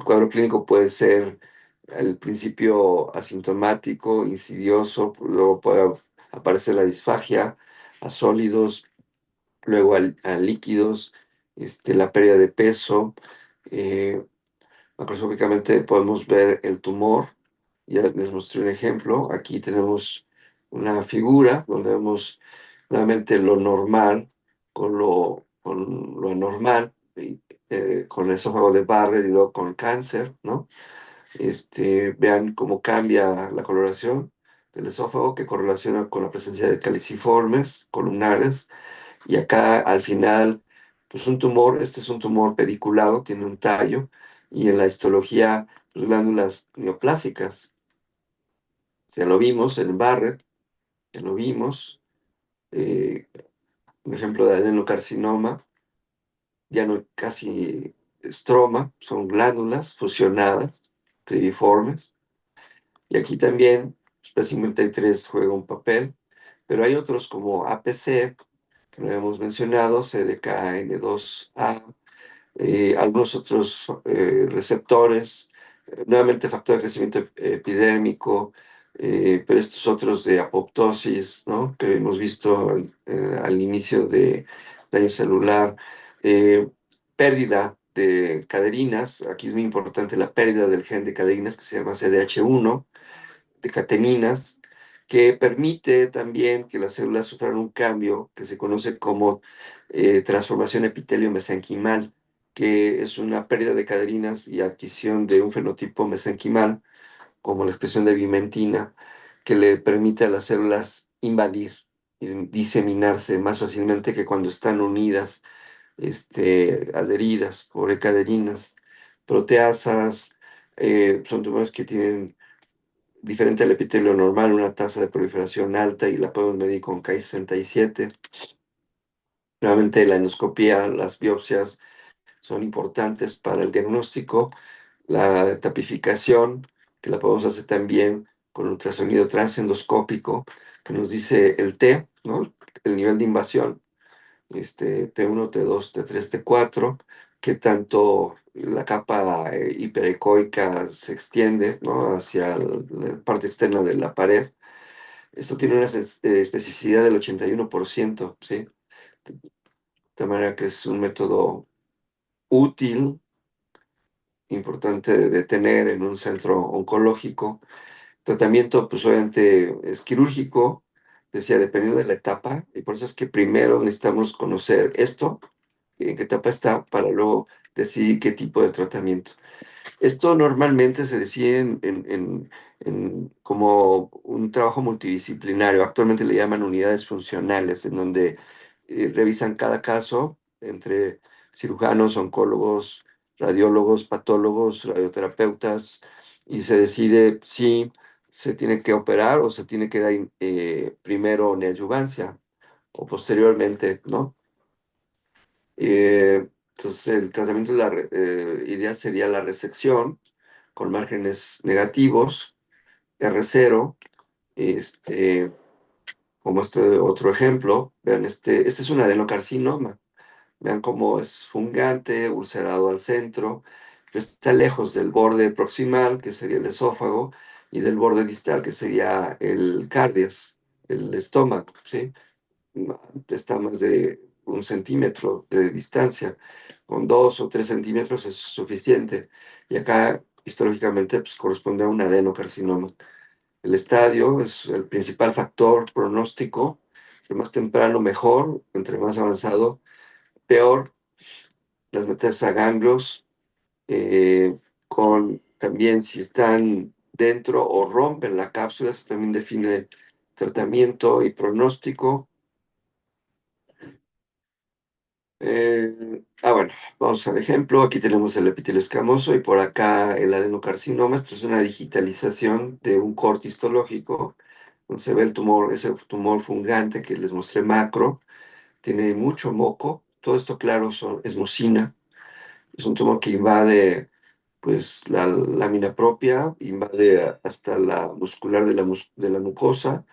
cuadro clínico puede ser al principio asintomático, insidioso, luego puede aparecer la disfagia a sólidos, luego a líquidos, la pérdida de peso. eh, Macroscópicamente podemos ver el tumor. Ya les mostré un ejemplo. Aquí tenemos una figura donde vemos nuevamente lo normal con lo anormal, con el esófago de Barrett y luego con cáncer, ¿no? Vean cómo cambia la coloración del esófago, que correlaciona con la presencia de caliciformes columnares. Y acá al final, pues un tumor, este es un tumor pediculado, tiene un tallo, y en la histología, pues glándulas neoplásicas. Ya lo vimos en Barrett, ya lo vimos. eh, un ejemplo de adenocarcinoma, ya no casi estroma, son glándulas fusionadas, cribiformes. Y aquí también, P53 juega un papel, pero hay otros como APC, que lo hemos mencionado, CDKN2A, algunos otros receptores, nuevamente factor de crecimiento epidérmico, pero estos otros de apoptosis, ¿no? Que hemos visto al inicio de daño celular, eh, pérdida de caderinas, aquí es muy importante la pérdida del gen de caderinas que se llama CDH1, de cateninas, que permite también que las células sufran un cambio que se conoce como transformación epitelio-mesenquimal, que es una pérdida de caderinas y adquisición de un fenotipo mesenquimal, como la expresión de vimentina, que le permite a las células invadir y diseminarse más fácilmente que cuando están unidas, adheridas por caderinas. Proteasas, son tumores que tienen diferente al epitelio normal, una tasa de proliferación alta y la podemos medir con Ki-67. Nuevamente, la endoscopía, las biopsias son importantes para el diagnóstico. La tapificación, que la podemos hacer también con ultrasonido transendoscópico, que nos dice el T, ¿no? El nivel de invasión, T1, T2, T3, T4, que tanto la capa hiperecoica se extiende, ¿no? Hacia la parte externa de la pared. Esto tiene una especificidad del 81%, ¿sí? De manera que es un método útil, importante de tener en un centro oncológico. Tratamiento, pues obviamente es quirúrgico, decía, dependiendo de la etapa, y por eso es que primero necesitamos conocer esto, en qué etapa está, para luego decidir qué tipo de tratamiento. Esto normalmente se decide como un trabajo multidisciplinario. Actualmente le llaman unidades funcionales, en donde revisan cada caso entre cirujanos, oncólogos, radiólogos, patólogos, radioterapeutas, y se decide si se tiene que operar o se tiene que dar primero neoadyuvancia o posteriormente, ¿no? Entonces, el tratamiento ideal sería la resección con márgenes negativos, R0, este, como este otro ejemplo. Vean, este es un adenocarcinoma. Vean cómo es fungante, ulcerado al centro, pero está lejos del borde proximal, que sería el esófago, y del borde distal, que sería el cardias, el estómago, ¿sí? Está más de 1 centímetro de distancia. Con 2 o 3 centímetros es suficiente. Y acá, histológicamente, pues, corresponde a un adenocarcinoma. El estadio es el principal factor pronóstico. Entre más temprano, mejor. Entre más avanzado, peor. Las metástasis a ganglios, con también si están dentro o rompen la cápsula, eso también define tratamiento y pronóstico. Bueno, vamos al ejemplo. Aquí tenemos el epitelio escamoso y por acá el adenocarcinoma. Esto es una digitalización de un corte histológico, donde se ve el tumor, ese tumor fungante que les mostré macro. Tiene mucho moco. Todo esto, claro, es mucina. Es un tumor que invade, pues, la lámina propia, invade hasta la muscular de la mucosa,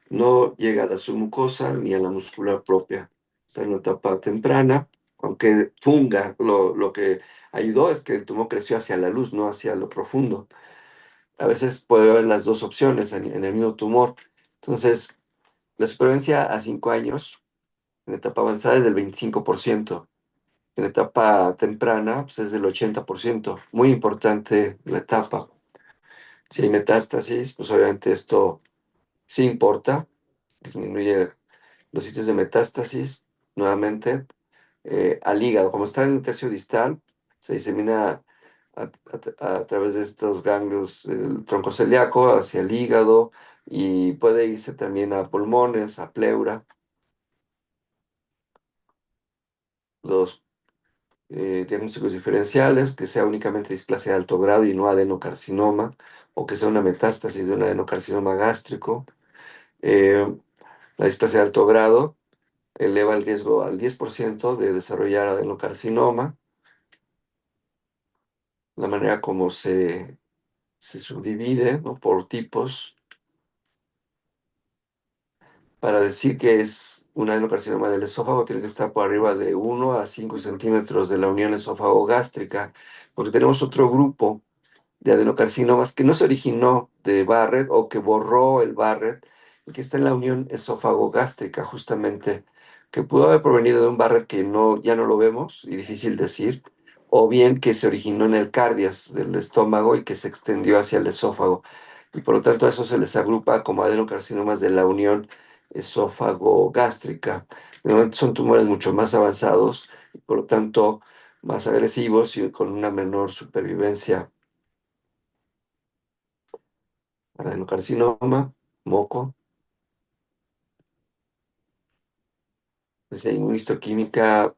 no llega a la submucosa ni a la muscular propia. Está en una etapa temprana, aunque funga, lo que ayudó es que el tumor creció hacia la luz, no hacia lo profundo. A veces puede haber las dos opciones en el mismo tumor. Entonces, la supervivencia a 5 años, en etapa avanzada, es del 25%. En etapa temprana, pues es del 80%. Muy importante la etapa. Si hay metástasis, pues obviamente esto sí importa, disminuye los sitios de metástasis, nuevamente, al hígado. Como está en el tercio distal, se disemina a través de estos ganglios del tronco celíaco hacia el hígado y puede irse también a pulmones, a pleura. Los diagnósticos diferenciales, que sea únicamente displasia de alto grado y no adenocarcinoma, o que sea una metástasis de un adenocarcinoma gástrico. Eh, la displasia de alto grado eleva el riesgo al 10% de desarrollar adenocarcinoma. La manera como se subdivide, ¿no? Por tipos, para decir que es un adenocarcinoma del esófago tiene que estar por arriba de 1 a 5 centímetros de la unión esófago-gástrica, porque tenemos otro grupo de adenocarcinomas que no se originó de Barrett o que borró el Barrett y que está en la unión esófago-gástrica, justamente, que pudo haber provenido de un Barrett que no, ya no lo vemos y difícil decir, o bien que se originó en el cardias del estómago y que se extendió hacia el esófago. Y por lo tanto a eso se les agrupa como adenocarcinomas de la unión esófago-gástrica. Normalmente son tumores mucho más avanzados y por lo tanto más agresivos y con una menor supervivencia. Adenocarcinoma, moco, esa inmunohistoquímica.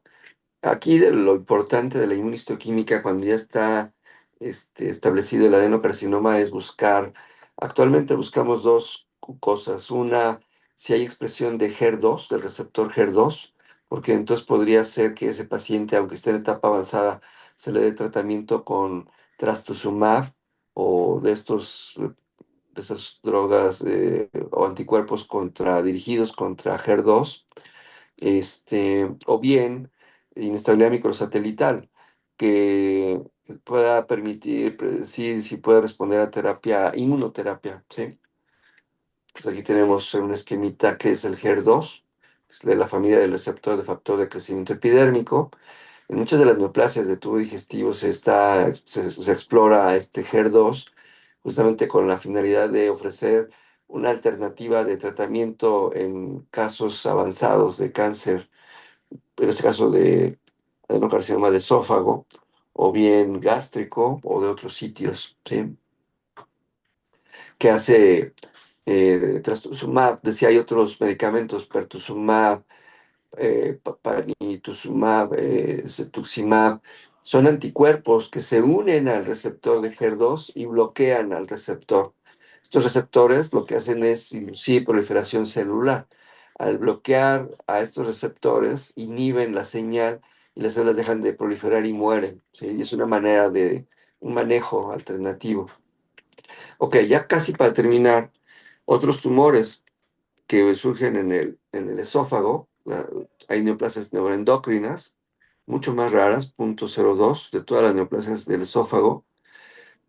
Aquí de lo importante de la inmunohistoquímica cuando ya está establecido el adenocarcinoma es buscar, actualmente buscamos dos cosas. Una, si hay expresión de HER2, del receptor HER2, porque entonces podría ser que ese paciente, aunque esté en etapa avanzada, se le dé tratamiento con trastuzumab o de esas drogas o anticuerpos dirigidos contra HER2, o bien inestabilidad microsatelital, que pueda permitir predecir si puede responder a terapia, inmunoterapia, ¿sí? Entonces aquí tenemos un esquemita que es el HER2, es de la familia del receptor de factor de crecimiento epidérmico. En muchas de las neoplasias de tubo digestivo se explora este HER2 justamente con la finalidad de ofrecer una alternativa de tratamiento en casos avanzados de cáncer, en este caso de adenocarcinoma de esófago, o bien gástrico, o de otros sitios, ¿sí? Que hace trastuzumab, decía, hay otros medicamentos, pertuzumab, panitumumab, cetuximab, son anticuerpos que se unen al receptor de HER2 y bloquean al receptor. Estos receptores lo que hacen es inducir proliferación celular. Al bloquear a estos receptores, inhiben la señal y las células dejan de proliferar y mueren, ¿sí? Y es una manera de un manejo alternativo. Ok, ya casi para terminar, otros tumores que surgen en el esófago, hay neoplasias neuroendocrinas, mucho más raras, 0.02 de todas las neoplasias del esófago,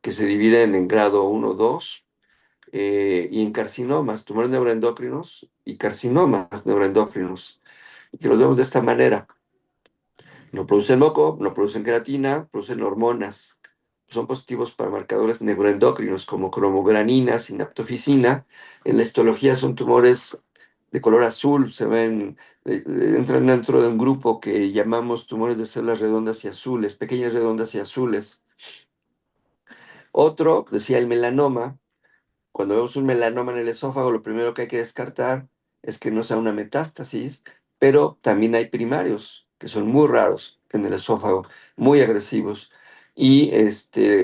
que se dividen en grado 1, 2, y en carcinomas, tumores neuroendocrinos y carcinomas neuroendocrinos, y que los vemos de esta manera. No producen moco, no producen queratina, producen hormonas. Son positivos para marcadores neuroendocrinos como cromogranina, sinaptofisina. En la histología son tumores de color azul, se ven, entran dentro de un grupo que llamamos tumores de células redondas y azules, pequeñas redondas y azules. Otro, decía el melanoma. Cuando vemos un melanoma en el esófago, lo primero que hay que descartar es que no sea una metástasis, pero también hay primarios, que son muy raros en el esófago, muy agresivos. Y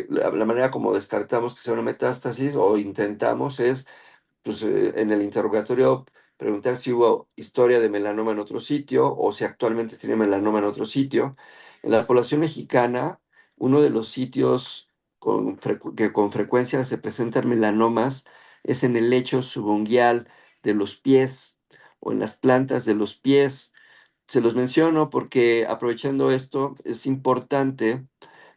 la manera como descartamos que sea una metástasis o intentamos es, pues, en el interrogatorio preguntar si hubo historia de melanoma en otro sitio o si actualmente tiene melanoma en otro sitio. En la población mexicana, uno de los sitios que con frecuencia se presentan melanomas es en el lecho subunguial de los pies o en las plantas de los pies. Se los menciono porque aprovechando esto es importante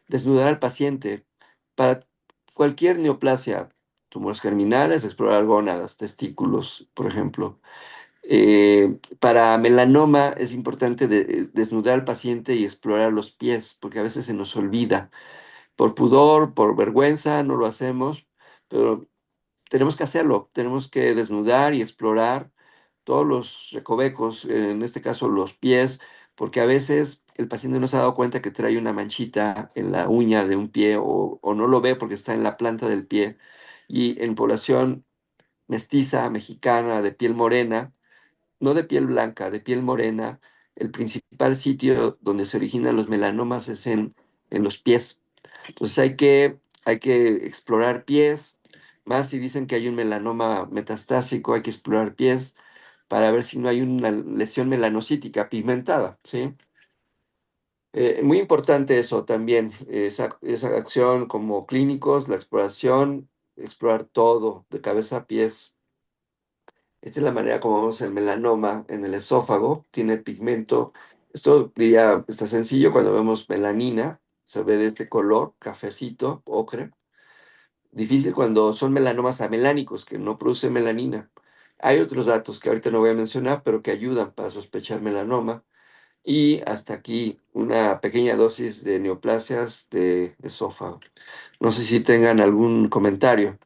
desnudar al paciente para cualquier neoplasia, tumores germinales, explorar gónadas, testículos, por ejemplo. Para melanoma es importante desnudar al paciente y explorar los pies, porque a veces se nos olvida. Por pudor, por vergüenza, no lo hacemos, pero tenemos que hacerlo, tenemos que desnudar y explorar todos los recovecos, en este caso los pies, porque a veces el paciente no se ha dado cuenta que trae una manchita en la uña de un pie o no lo ve porque está en la planta del pie. Y en población mestiza, mexicana, de piel morena, no de piel blanca, de piel morena, el principal sitio donde se originan los melanomas es en los pies. Entonces hay que explorar pies, más si dicen que hay un melanoma metastásico, hay que explorar pies para ver si no hay una lesión melanocítica pigmentada, ¿sí? Muy importante eso también, esa acción como clínicos, la exploración, explorar todo, de cabeza a pies. Esta es la manera como vemos el melanoma en el esófago, tiene pigmento. Esto diría, está sencillo, cuando vemos melanina, se ve de este color, cafecito, ocre. Difícil cuando son melanomas amelánicos, que no producen melanina. Hay otros datos que ahorita no voy a mencionar, pero que ayudan para sospechar melanoma. Y hasta aquí una pequeña dosis de neoplasias de esófago. No sé si tengan algún comentario.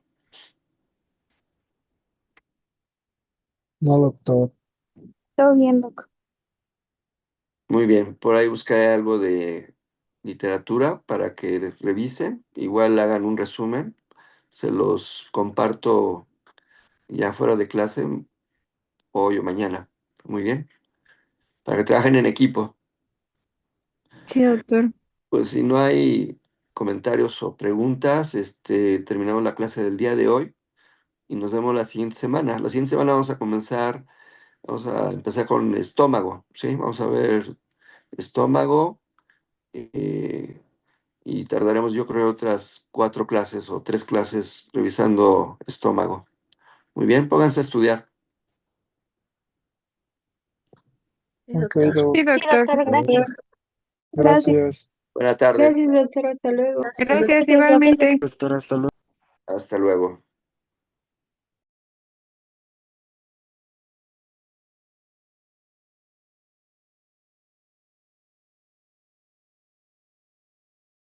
No, doctor. Todo bien, doc. Muy bien, por ahí buscaré algo de literatura para que revisen. Igual hagan un resumen. Se los comparto ya fuera de clase hoy o mañana. Muy bien. Para que trabajen en equipo. Sí, doctor. Pues si no hay comentarios o preguntas, terminamos la clase del día de hoy y nos vemos la siguiente semana. La siguiente semana vamos a empezar con estómago, ¿sí? Vamos a ver estómago eh, y tardaremos yo creo otras 4 clases o 3 clases revisando estómago. Muy bien, pónganse a estudiar. Sí, Ok, doctor. doc. Sí, doctor. Gracias. Gracias. Gracias. Buena tarde. Gracias, doctor. Hasta luego. Gracias, Gracias, doctor. igualmente. Doctor, hasta luego. Hasta luego.